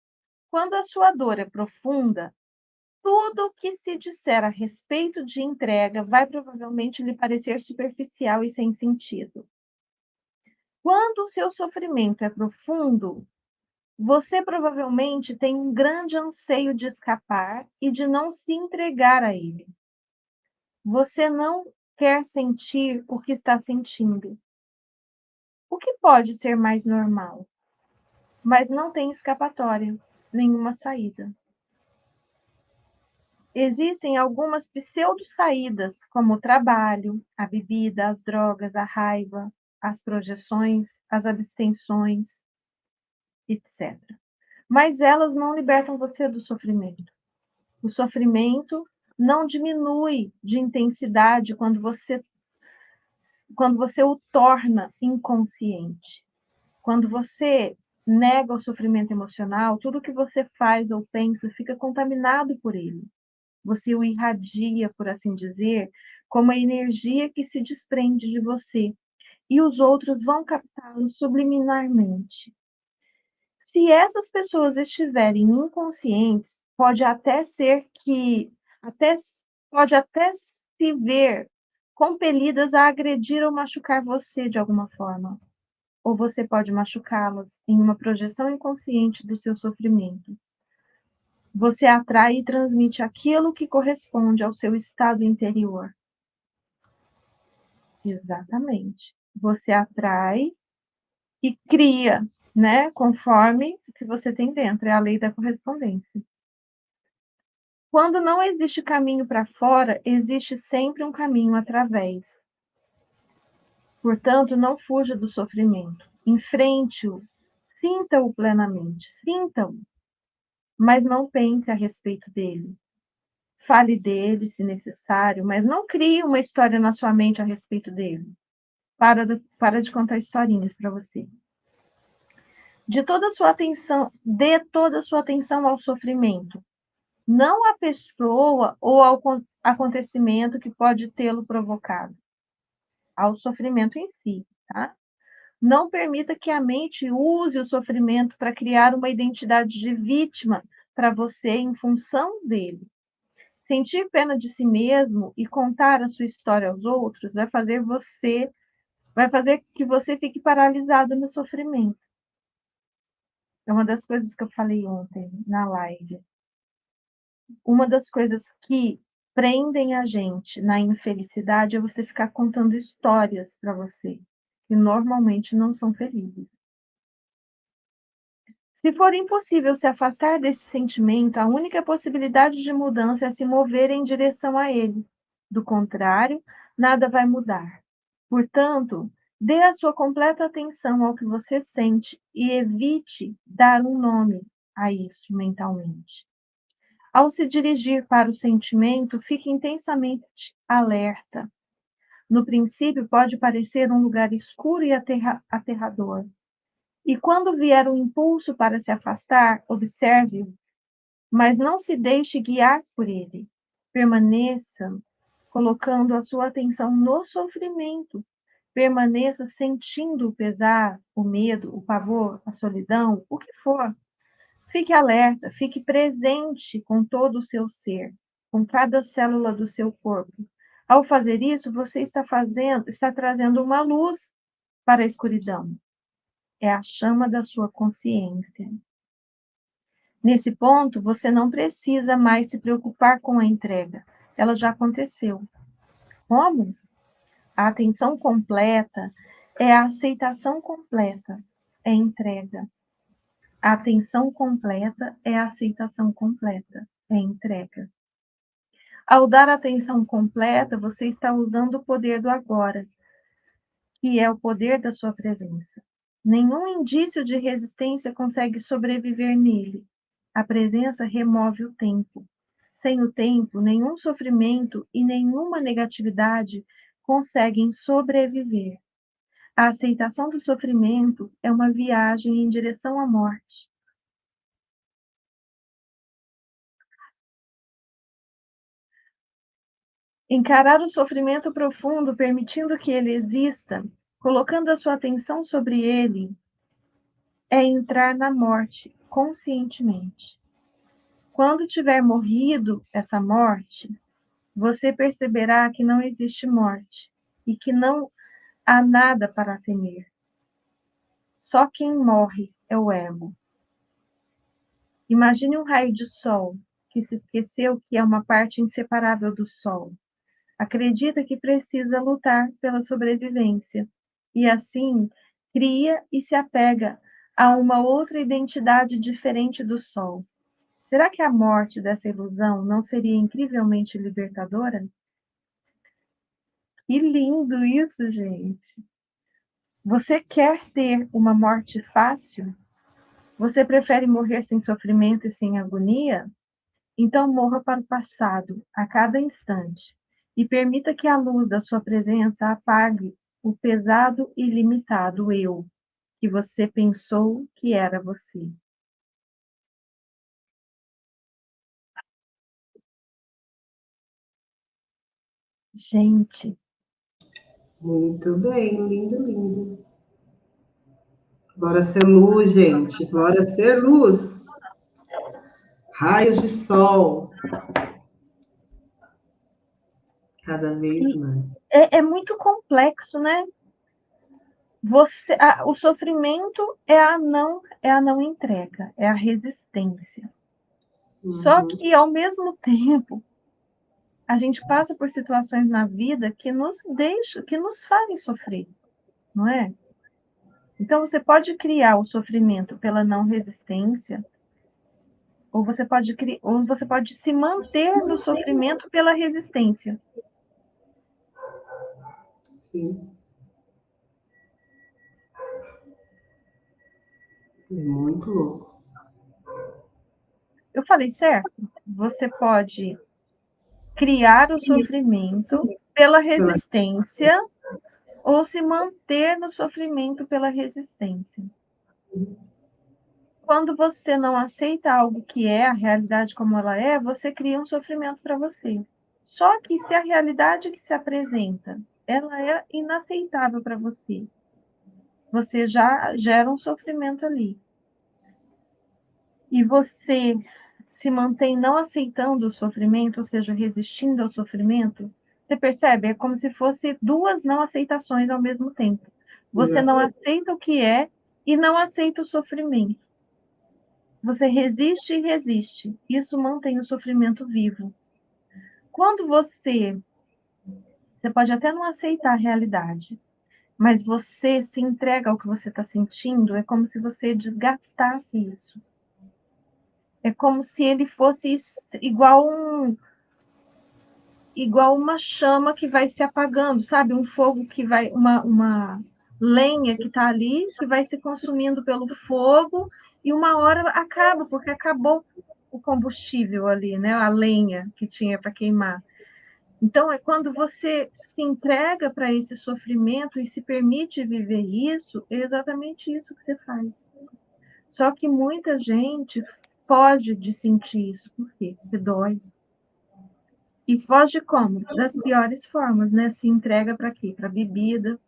Quando a sua dor é profunda, tudo o que se disser a respeito de entrega vai provavelmente lhe parecer superficial e sem sentido. Quando o seu sofrimento é profundo, você provavelmente tem um grande anseio de escapar e de não se entregar a ele. Você não quer sentir o que está sentindo. O que pode ser mais normal? Mas não tem escapatória, nenhuma saída. Existem algumas pseudo-saídas, como o trabalho, a bebida, as drogas, a raiva, as projeções, as abstenções, etc. Mas elas não libertam você do sofrimento. O sofrimento não diminui de intensidade quando você o torna inconsciente. Quando você nega o sofrimento emocional, tudo que você faz ou pensa fica contaminado por ele. Você o irradia, por assim dizer, como a energia que se desprende de você, e os outros vão captá-lo subliminarmente. Se essas pessoas estiverem inconscientes, até pode até se ver compelidas a agredir ou machucar você de alguma forma, ou você pode machucá-las em uma projeção inconsciente do seu sofrimento. Você atrai e transmite aquilo que corresponde ao seu estado interior. Exatamente. Você atrai e cria, né, conforme o que você tem dentro, é a lei da correspondência. Quando não existe caminho para fora, existe sempre um caminho através. Portanto, não fuja do sofrimento. Enfrente-o, sinta-o plenamente, sinta-o, mas não pense a respeito dele. Fale dele, se necessário, mas não crie uma história na sua mente a respeito dele. Para de contar historinhas para você. Dê toda a sua atenção ao sofrimento, não à pessoa ou ao acontecimento que pode tê-lo provocado, ao sofrimento em si, tá? Não permita que a mente use o sofrimento para criar uma identidade de vítima para você em função dele. Sentir pena de si mesmo e contar a sua história aos outros vai fazer que você fique paralisado no sofrimento. É uma das coisas que eu falei ontem na live. Uma das coisas que prendem a gente na infelicidade é você ficar contando histórias para você, que normalmente não são felizes. Se for impossível se afastar desse sentimento, a única possibilidade de mudança é se mover em direção a ele. Do contrário, nada vai mudar. Portanto, dê a sua completa atenção ao que você sente e evite dar um nome a isso mentalmente. Ao se dirigir para o sentimento, fique intensamente alerta. No princípio, pode parecer um lugar escuro e aterrador. E quando vier o impulso para se afastar, observe-o, mas não se deixe guiar por ele. Permaneça colocando a sua atenção no sofrimento. Permaneça sentindo o pesar, o medo, o pavor, a solidão, o que for. Fique alerta, fique presente com todo o seu ser, com cada célula do seu corpo. Ao fazer isso, você está trazendo uma luz para a escuridão. É a chama da sua consciência. Nesse ponto, você não precisa mais se preocupar com a entrega. Ela já aconteceu. Como? A atenção completa é a aceitação completa, é entrega. A atenção completa é a aceitação completa, é entrega. Ao dar atenção completa, você está usando o poder do agora, que é o poder da sua presença. Nenhum indício de resistência consegue sobreviver nele. A presença remove o tempo. Sem o tempo, nenhum sofrimento e nenhuma negatividade conseguem sobreviver. A aceitação do sofrimento é uma viagem em direção à morte. Encarar o sofrimento profundo, permitindo que ele exista, colocando a sua atenção sobre ele, é entrar na morte conscientemente. Quando tiver morrido essa morte, você perceberá que não existe morte e que não há nada para temer. Só quem morre é o ego. Imagine um raio de sol que se esqueceu que é uma parte inseparável do sol. Acredita que precisa lutar pela sobrevivência e assim cria e se apega a uma outra identidade diferente do sol. Será que a morte dessa ilusão não seria incrivelmente libertadora? Que lindo isso, gente! Você quer ter uma morte fácil? Você prefere morrer sem sofrimento e sem agonia? Então morra para o passado, a cada instante, e permita que a luz da sua presença apague o pesado e limitado eu que você pensou que era você. Gente, Muito bem, lindo, lindo. Bora ser luz, gente. Bora ser luz. Raios de sol. Cada vez mais. é muito complexo, né? O sofrimento é a não entrega, é a resistência. Só Uhum. que, ao mesmo tempo, a gente passa por situações na vida que nos fazem sofrer, não é? Então, você pode criar o sofrimento pela não resistência, ou você pode se manter no sofrimento pela resistência. Sim. É muito louco. Eu falei certo? Você pode criar o sofrimento pela Pela... resistência ou se manter no sofrimento pela resistência. Quando você não aceita algo que é a realidade como ela é, você cria um sofrimento para você. Só que se a realidade que se apresenta, ela é inaceitável para você, você já gera um sofrimento ali. E você se mantém não aceitando o sofrimento, ou seja, resistindo ao sofrimento, você percebe? É como se fosse duas não aceitações ao mesmo tempo. Você não Exatamente. aceita o que é e não aceita o sofrimento. Você resiste e resiste. Isso mantém o sofrimento vivo. Quando você pode até não aceitar a realidade, mas você se entrega ao que você está sentindo, é como se você desgastasse isso. É como se ele fosse igual uma chama que vai se apagando, sabe? Um fogo que vai, uma lenha que está ali, que vai se consumindo pelo fogo, e uma hora acaba, porque acabou o combustível ali, né? A lenha que tinha para queimar. Então, é quando você se entrega para esse sofrimento e se permite viver isso, é exatamente isso que você faz. Só que muita gente foge de sentir isso. Por quê? Porque dói. E foge como? Das piores formas, né? Se entrega para quê? Para bebida,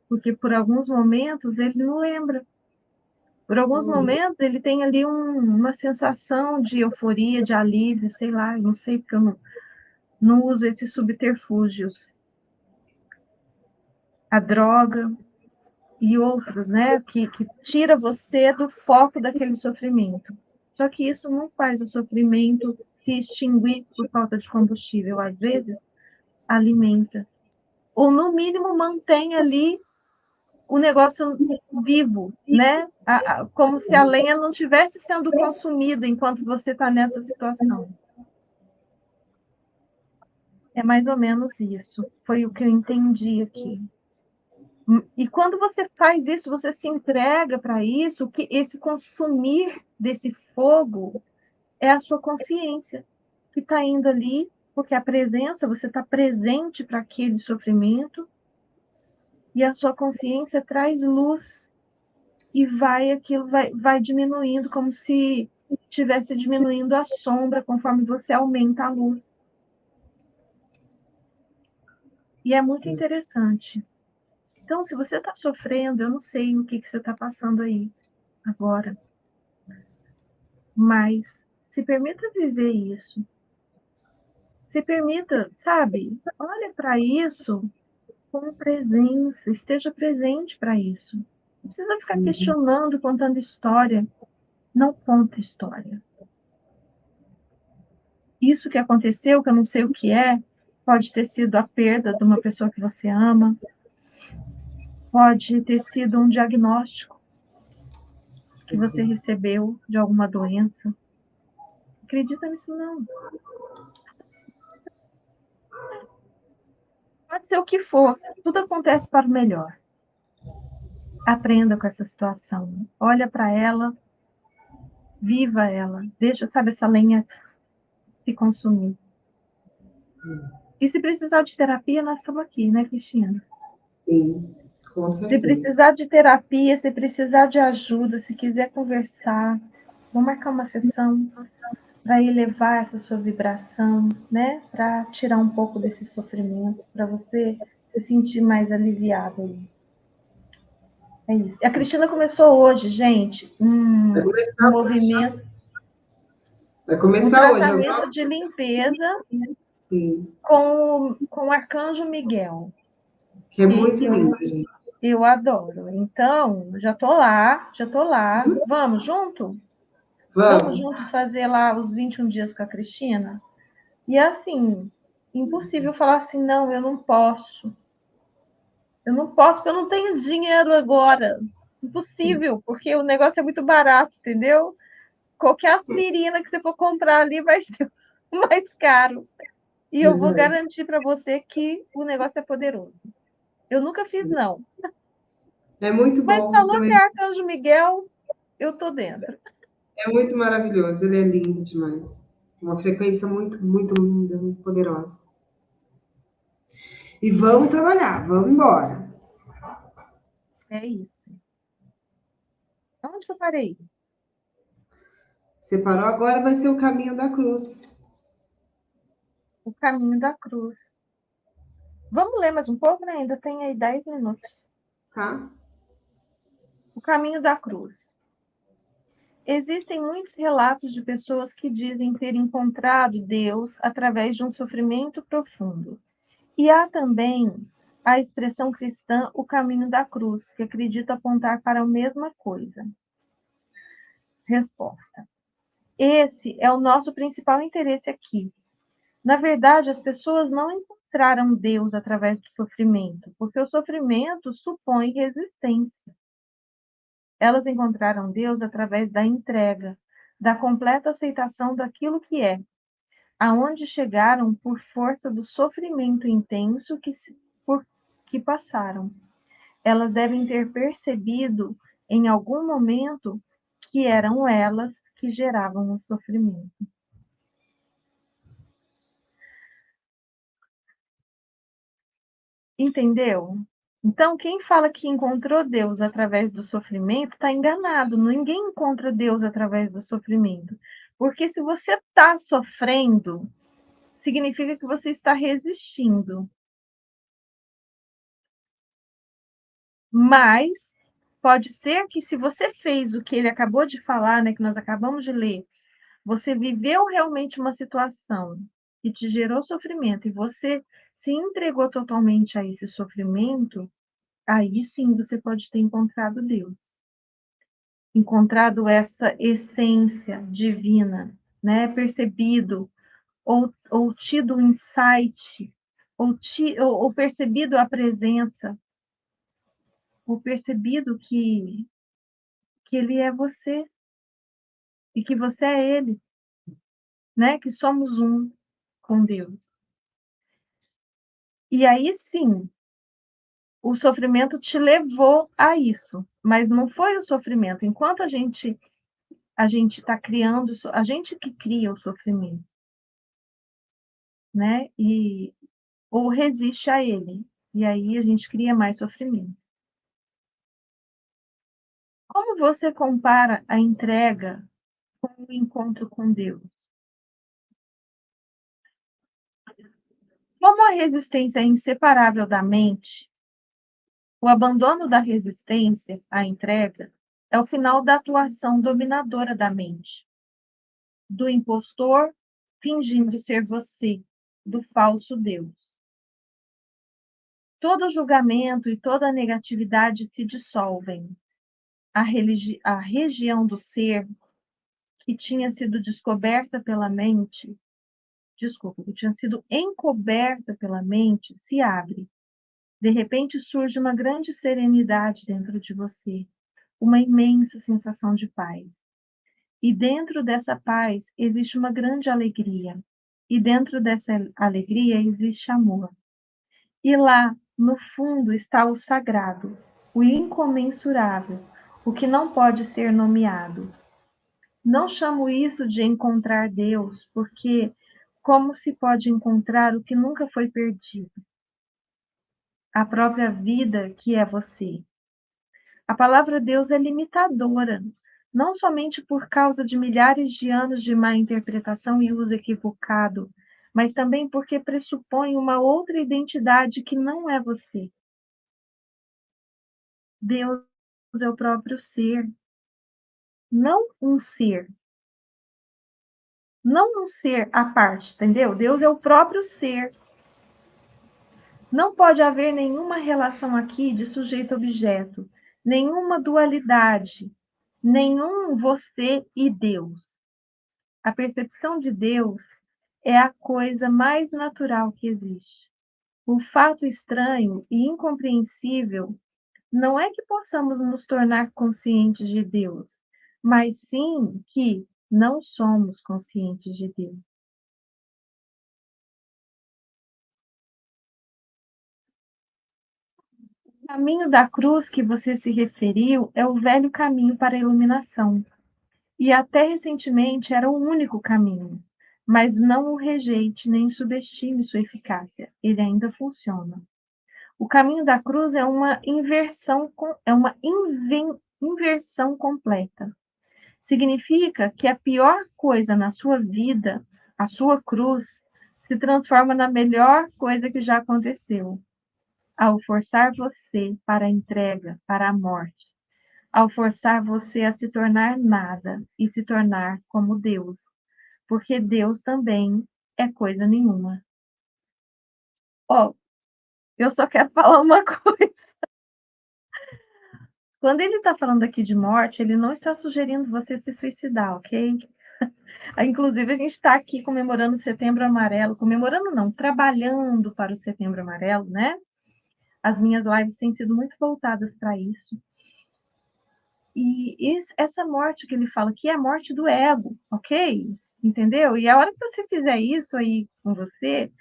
porque por alguns momentos ele não lembra. Por alguns momentos ele tem ali uma sensação de euforia, de alívio, sei lá, eu não sei porque eu não uso esses subterfúgios. A droga e outros, né? Que tira você do foco daquele sofrimento. Só que isso não faz o sofrimento se extinguir por falta de combustível. Às vezes, alimenta. Ou, no mínimo, mantém ali o negócio vivo, né? Como se a lenha não estivesse sendo consumida enquanto você está nessa situação. É mais ou menos isso. Foi o que eu entendi aqui. E quando você faz isso, você se entrega para isso, que esse consumir desse fogo é a sua consciência que está indo ali, porque a presença, você está presente para aquele sofrimento, e a sua consciência traz luz e aquilo vai diminuindo, como se estivesse diminuindo a sombra conforme você aumenta a luz. E é muito interessante. Então, se você está sofrendo, eu não sei o que você está passando aí agora, mas se permita viver isso. Se permita, sabe? Olha para isso com presença, esteja presente para isso. Não precisa ficar questionando, contando história. Não conta história. Isso que aconteceu, que eu não sei o que é, pode ter sido a perda de uma pessoa que você ama, pode ter sido um diagnóstico que você recebeu de alguma doença. Acredita nisso não. Pode ser o que for, tudo acontece para o melhor. Aprenda com essa situação. Olha para ela, viva ela. Deixa, sabe, essa lenha se consumir. E se precisar de terapia, nós estamos aqui, né, Cristina? Sim, com Se certeza. precisar de terapia, se precisar de ajuda, se quiser conversar, vamos marcar uma sessão para elevar essa sua vibração, né? Para tirar um pouco desse sofrimento, para você se sentir mais aliviado aí. É isso. A Cristina começou hoje, gente, um movimento, Vai um começar hoje, às tratamento 9. de limpeza Sim, com o Arcanjo Miguel. que é muito lindo, gente. Eu adoro. Então, já tô lá. Vamos junto? Vamos Vamos. junto fazer lá os 21 dias com a Cristina? E assim, impossível falar assim, não, eu não posso. Eu não posso porque eu não tenho dinheiro agora. Impossível, porque o negócio é muito barato, entendeu? Qualquer aspirina que você for comprar ali vai ser mais caro. E eu vou garantir para você que o negócio é poderoso. Eu nunca fiz, não. É muito Mas bom. falou que é Arcanjo Miguel, eu tô dentro. É muito maravilhoso. Ele é lindo demais. Uma frequência muito, muito linda, muito poderosa. E vamos trabalhar, vamos embora. É isso. Onde que eu parei? Separou, agora vai ser o caminho da cruz. O caminho da cruz. Vamos ler mais um pouco, né? Ainda tem aí 10 minutos. Tá? O caminho da cruz. Existem muitos relatos de pessoas que dizem ter encontrado Deus através de um sofrimento profundo. E há também a expressão cristã, o caminho da cruz, que acredita apontar para a mesma coisa. Resposta. Esse é o nosso principal interesse aqui. Na verdade, as pessoas não encontraram Deus através do sofrimento, porque o sofrimento supõe resistência. Elas encontraram Deus através da entrega, da completa aceitação daquilo que é, aonde chegaram por força do sofrimento intenso por que passaram. Elas devem ter percebido em algum momento que eram elas que geravam o sofrimento. Entendeu? Então, quem fala que encontrou Deus através do sofrimento está enganado. Ninguém encontra Deus através do sofrimento. Porque se você está sofrendo, significa que você está resistindo. Mas pode ser que se você fez o que ele acabou de falar, né, que nós acabamos de ler, você viveu realmente uma situação que te gerou sofrimento e você se entregou totalmente a esse sofrimento, aí sim você pode ter encontrado Deus, encontrado essa essência divina, né? Percebido ou tido um insight, ou percebido a presença, ou percebido que ele é você e que você é ele, né? Que somos um com Deus. E aí sim, o sofrimento te levou a isso, mas não foi o sofrimento. Enquanto a gente está criando, a gente que cria o sofrimento, né? Ou resiste a ele. E aí a gente cria mais sofrimento. Como você compara a entrega com o encontro com Deus? Como a resistência é inseparável da mente, o abandono da resistência à entrega é o final da atuação dominadora da mente, do impostor fingindo ser você, do falso Deus. Todo julgamento e toda negatividade se dissolvem. A região do ser que tinha sido descoberta pela mente, que tinha sido encoberta pela mente, se abre. De repente surge uma grande serenidade dentro de você, uma imensa sensação de paz. E dentro dessa paz existe uma grande alegria. E dentro dessa alegria existe amor. E lá, no fundo, está o sagrado, o incomensurável, o que não pode ser nomeado. Não chamo isso de encontrar Deus, porque como se pode encontrar o que nunca foi perdido? A própria vida que é você. A palavra Deus é limitadora, não somente por causa de milhares de anos de má interpretação e uso equivocado, mas também porque pressupõe uma outra identidade que não é você. Deus é o próprio ser, não um ser. Não um ser à parte, entendeu? Deus é o próprio ser. Não pode haver nenhuma relação aqui de sujeito-objeto, nenhuma dualidade, nenhum você e Deus. A percepção de Deus é a coisa mais natural que existe. O fato estranho e incompreensível não é que possamos nos tornar conscientes de Deus, mas sim que não somos conscientes de Deus. O caminho da cruz que você se referiu é o velho caminho para a iluminação, e até recentemente era o único caminho. Mas não o rejeite nem subestime sua eficácia, ele ainda funciona. O caminho da cruz é uma inversão completa. Significa que a pior coisa na sua vida, a sua cruz, se transforma na melhor coisa que já aconteceu, ao forçar você para a entrega, para a morte, ao forçar você a se tornar nada e se tornar como Deus, porque Deus também é coisa nenhuma. Ó, eu só quero falar uma coisa. Quando ele está falando aqui de morte, ele não está sugerindo você se suicidar, ok? Inclusive, a gente está aqui comemorando o Setembro Amarelo, comemorando não, trabalhando para o Setembro Amarelo, né? As minhas lives têm sido muito voltadas para isso. E essa morte que ele fala aqui é a morte do ego, ok? Entendeu? E a hora que você fizer isso aí com você,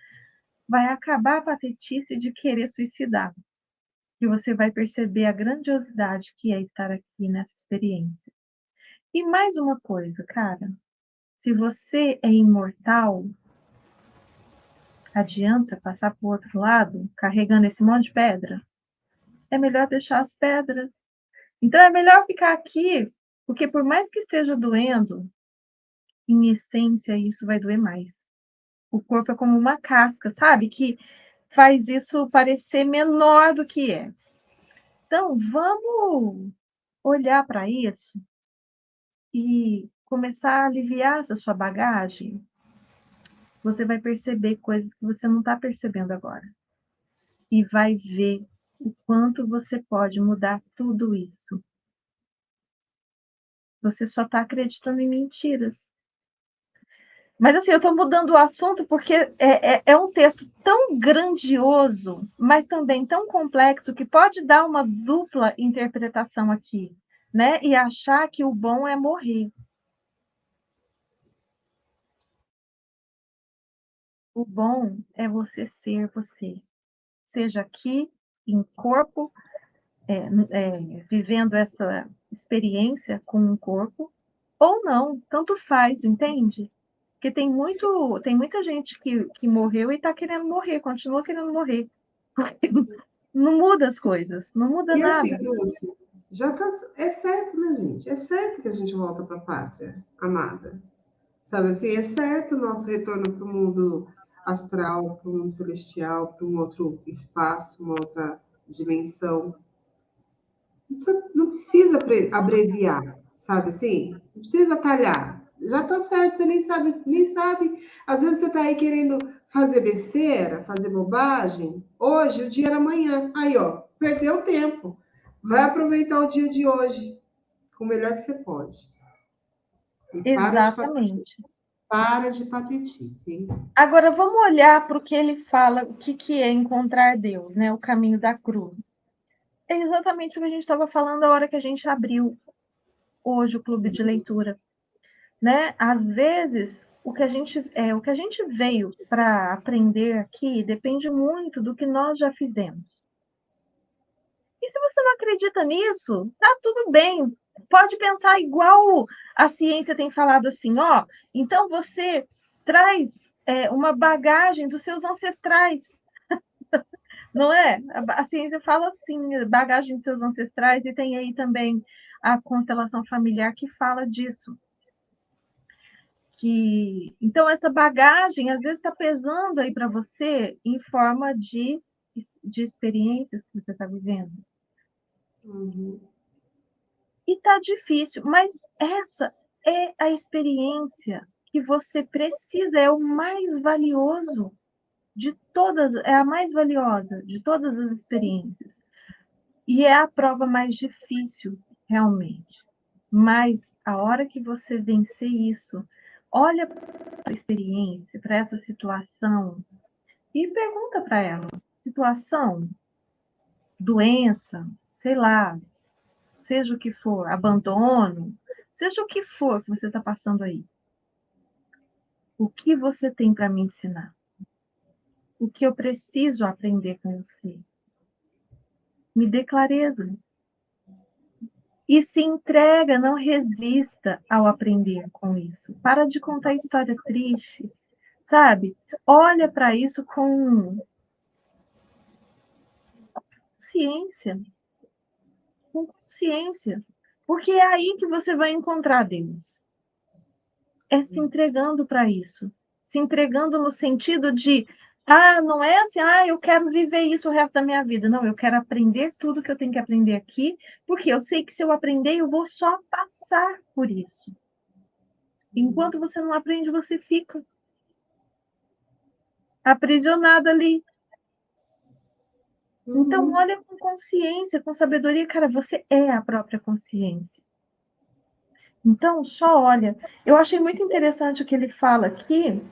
vai acabar a patetice de querer suicidar. E você vai perceber a grandiosidade que é estar aqui nessa experiência. E mais uma coisa, cara. Se você é imortal, adianta passar para o outro lado carregando esse monte de pedra? É melhor deixar as pedras. Então é melhor ficar aqui, porque por mais que esteja doendo, em essência isso vai doer mais. O corpo é como uma casca, sabe? Que faz isso parecer menor do que é. Então vamos olhar para isso e começar a aliviar essa sua bagagem. Você vai perceber coisas que você não está percebendo agora. E vai ver o quanto você pode mudar tudo isso. Você só está acreditando em mentiras. Mas assim, eu estou mudando o assunto porque é um texto tão grandioso, mas também tão complexo, que pode dar uma dupla interpretação aqui, né? E achar que o bom é morrer. O bom é você ser você. Seja aqui, em corpo, vivendo essa experiência com um corpo, ou não, tanto faz, entende? Porque tem muita gente que morreu e está querendo morrer, continua querendo morrer. Não muda as coisas, não muda E nada. assim, Dulce, já tá, é certo, né, gente? É certo que a gente volta para a pátria amada. Sabe assim, é certo o nosso retorno para o mundo astral, para o mundo celestial, para um outro espaço, uma outra dimensão. Não precisa abreviar, sabe assim? Não precisa talhar. Já tá certo, você nem sabe, nem sabe. Às vezes você tá aí querendo fazer besteira, fazer bobagem. Hoje, o dia era amanhã. Aí, ó, perdeu tempo. Vai aproveitar o dia de hoje com o melhor que você pode. E Exatamente. para de patetice, hein? Agora vamos olhar para o que ele fala, o que é encontrar Deus, né? O caminho da cruz. É exatamente o que a gente estava falando a hora que a gente abriu hoje o clube de leitura, né? Às vezes o que a gente veio para aprender aqui depende muito do que nós já fizemos. E se você não acredita nisso, tá tudo bem. Pode pensar igual a ciência tem falado assim, ó. Então você traz uma bagagem dos seus ancestrais. Não é? A ciência fala assim, bagagem dos seus ancestrais, e tem aí também a constelação familiar que fala disso. Então, essa bagagem, às vezes, está pesando aí para você em forma de experiências que você está vivendo. Uhum. E tá difícil, mas essa é a experiência que você precisa, é o mais valioso de todas, é a mais valiosa de todas as experiências. E é a prova mais difícil, realmente. Mas a hora que você vencer isso, olha para a experiência, para essa situação e pergunta para ela: situação, doença, sei lá, seja o que for, abandono, seja o que for que você está passando aí. O que você tem para me ensinar? O que eu preciso aprender com você? Me dê clareza. E se entrega, não resista ao aprender com isso. Para de contar história triste, sabe? Olha para isso com ciência, com consciência. Porque é aí que você vai encontrar Deus. É se entregando para isso. Se entregando no sentido de, não é assim, eu quero viver isso o resto da minha vida. Não, eu quero aprender tudo que eu tenho que aprender aqui, porque eu sei que se eu aprender, eu vou só passar por isso. Enquanto você não aprende, você fica aprisionado ali. Então, olha com consciência, com sabedoria. Cara, você é a própria consciência. Então, só olha. Eu achei muito interessante o que ele fala aqui,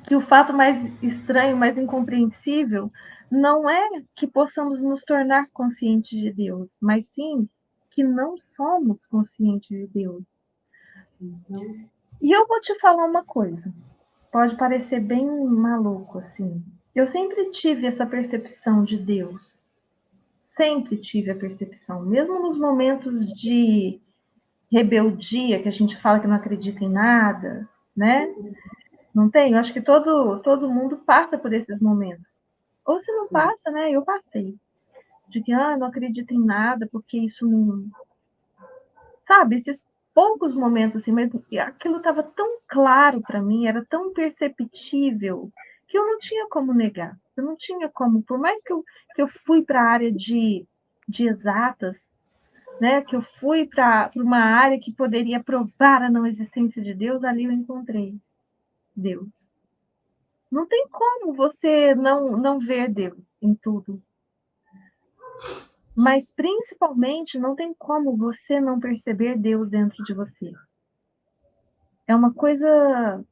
que o fato mais estranho, mais incompreensível, não é que possamos nos tornar conscientes de Deus, mas sim que não somos conscientes de Deus. Então... E eu vou te falar uma coisa. Pode parecer bem maluco, assim. Eu sempre tive essa percepção de Deus. Sempre tive a percepção. Mesmo nos momentos de rebeldia, que a gente fala que não acredita em nada, né? Não tem? Eu acho que todo mundo passa por esses momentos. Ou se não passa, né? Eu passei. De que, não acredito em nada, porque isso não... Sabe? Esses poucos momentos, assim, mas aquilo estava tão claro para mim, era tão perceptível, que eu não tinha como negar. Eu não tinha como, por mais que eu fui para a área de exatas, né, que eu fui para uma área que poderia provar a não existência de Deus, ali eu encontrei Deus. Não tem como você não ver Deus em tudo. Mas, principalmente, não tem como você não perceber Deus dentro de você. É uma coisa...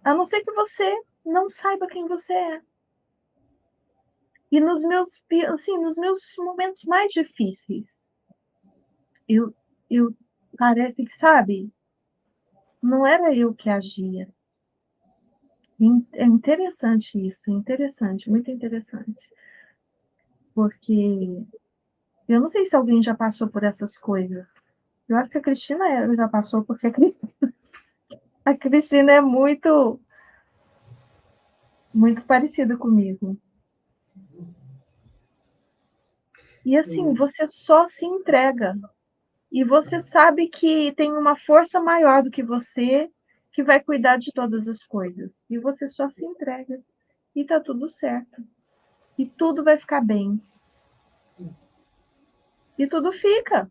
A não ser que você não saiba quem você é. E nos meus momentos mais difíceis, eu parece que, sabe, não era eu que agia. É interessante isso, interessante, muito interessante. Porque eu não sei se alguém já passou por essas coisas. Eu acho que a Cristina já passou, porque a Cristina é muito, muito parecida comigo. E assim, você só se entrega. E você sabe que tem uma força maior do que você que vai cuidar de todas as coisas. E você só se entrega. E tá tudo certo. E tudo vai ficar bem. E tudo fica.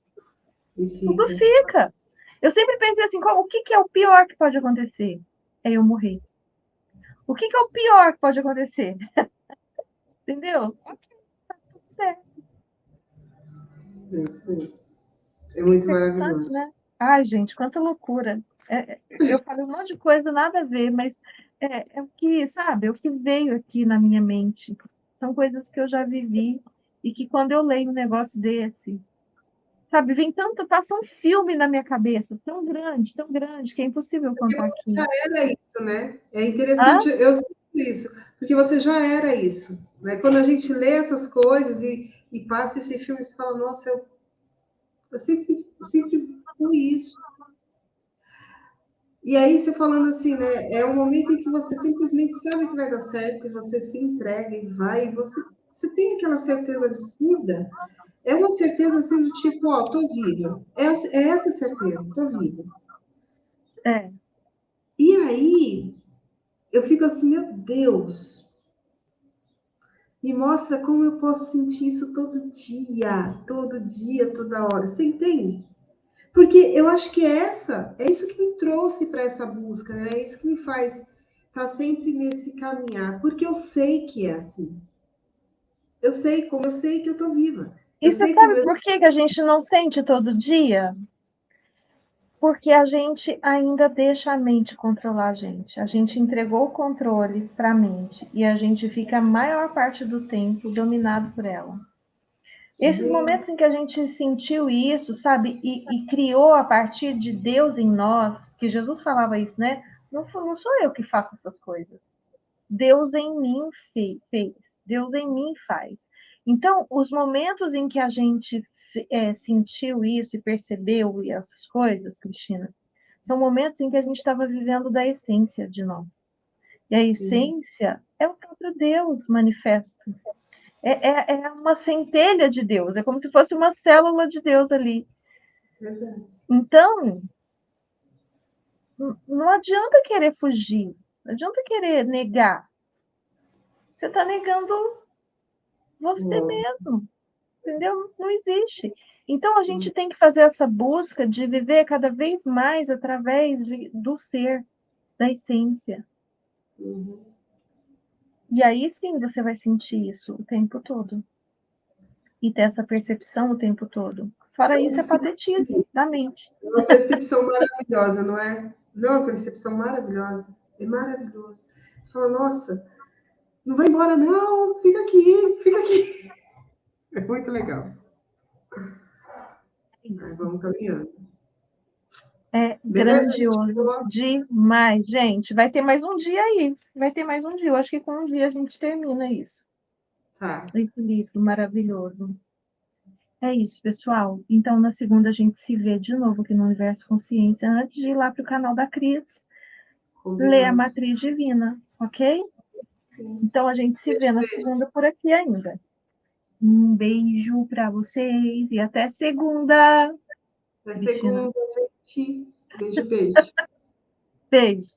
E Tudo fica. fica. Eu sempre pensei assim, o que é o pior que pode acontecer? É eu morrer. O que é o pior que pode acontecer? Entendeu? Tá tudo certo. É isso mesmo. É muito Interessante, maravilhoso. né? Ai, gente, quanta loucura. Eu falei um monte de coisa, nada a ver, mas é o que, sabe, é o que veio aqui na minha mente. São coisas que eu já vivi e que quando eu leio um negócio desse, sabe, vem tanto, passa um filme na minha cabeça, tão grande, que é impossível Porque contar você aqui. já era isso, né? É Hã? interessante, eu sinto isso, porque você já era isso, né? Quando a gente lê essas coisas e passa esse filme, você fala, nossa, eu sempre fui isso. E aí você falando assim, né? É um momento em que você simplesmente sabe que vai dar certo, e você se entrega e vai, e você tem aquela certeza absurda. É uma certeza assim do tipo, ó, tô viva. É essa certeza, tô viva. É. E aí eu fico assim, meu Deus, me mostra como eu posso sentir isso todo dia, toda hora. Você entende? Porque eu acho que é isso que me trouxe para essa busca, né? É isso que me faz estar sempre nesse caminhar, porque eu sei que é assim. Eu sei que eu tô viva. Eu E você sei como sabe eu. por que a gente não sente todo dia? Porque a gente ainda deixa a mente controlar a gente. A gente entregou o controle para a mente e a gente fica a maior parte do tempo dominado por ela. Esses Gente, momentos em que a gente sentiu isso, sabe, e criou a partir de Deus em nós, que Jesus falava isso, né? Não sou eu que faço essas coisas. Deus em mim fez, Deus em mim faz. Então, os momentos em que a gente sentiu isso e percebeu essas coisas, Cristina, são momentos em que a gente estava vivendo da essência de nós. E a sim, essência é o próprio Deus manifesto. É uma centelha de Deus, é como se fosse uma célula de Deus ali. verdade. Então, não adianta querer fugir, não adianta querer negar. Você está negando você Ó, mesmo, entendeu? Não existe. Então, a gente tem que fazer essa busca de viver cada vez mais através do ser, da essência. uhum. E aí sim você vai sentir isso o tempo todo. E ter essa percepção o tempo todo. Fora Eu isso, é sinto patetice da mente. uma percepção maravilhosa, não é? Não é uma percepção maravilhosa. É maravilhoso. Você fala, nossa, não vai embora, não, fica aqui, fica aqui. É muito legal. É Mas isso. vamos caminhando. É Beleza? A gente grandioso pegou? demais. Gente, vai ter mais um dia aí. Vai ter mais um dia. Eu acho que com um dia a gente termina isso. Tá, Esse livro maravilhoso. É isso, pessoal. Então, na segunda, a gente se vê de novo aqui no Universo Consciência, antes de ir lá para o canal da Cris, ler a combinado. Matriz Divina, ok? Sim. Então, a gente se vê Beijo, na beijo. segunda por aqui ainda. Um beijo para vocês e até segunda, Até Cristina. segunda, gente. Beijo, beijo. Beijo.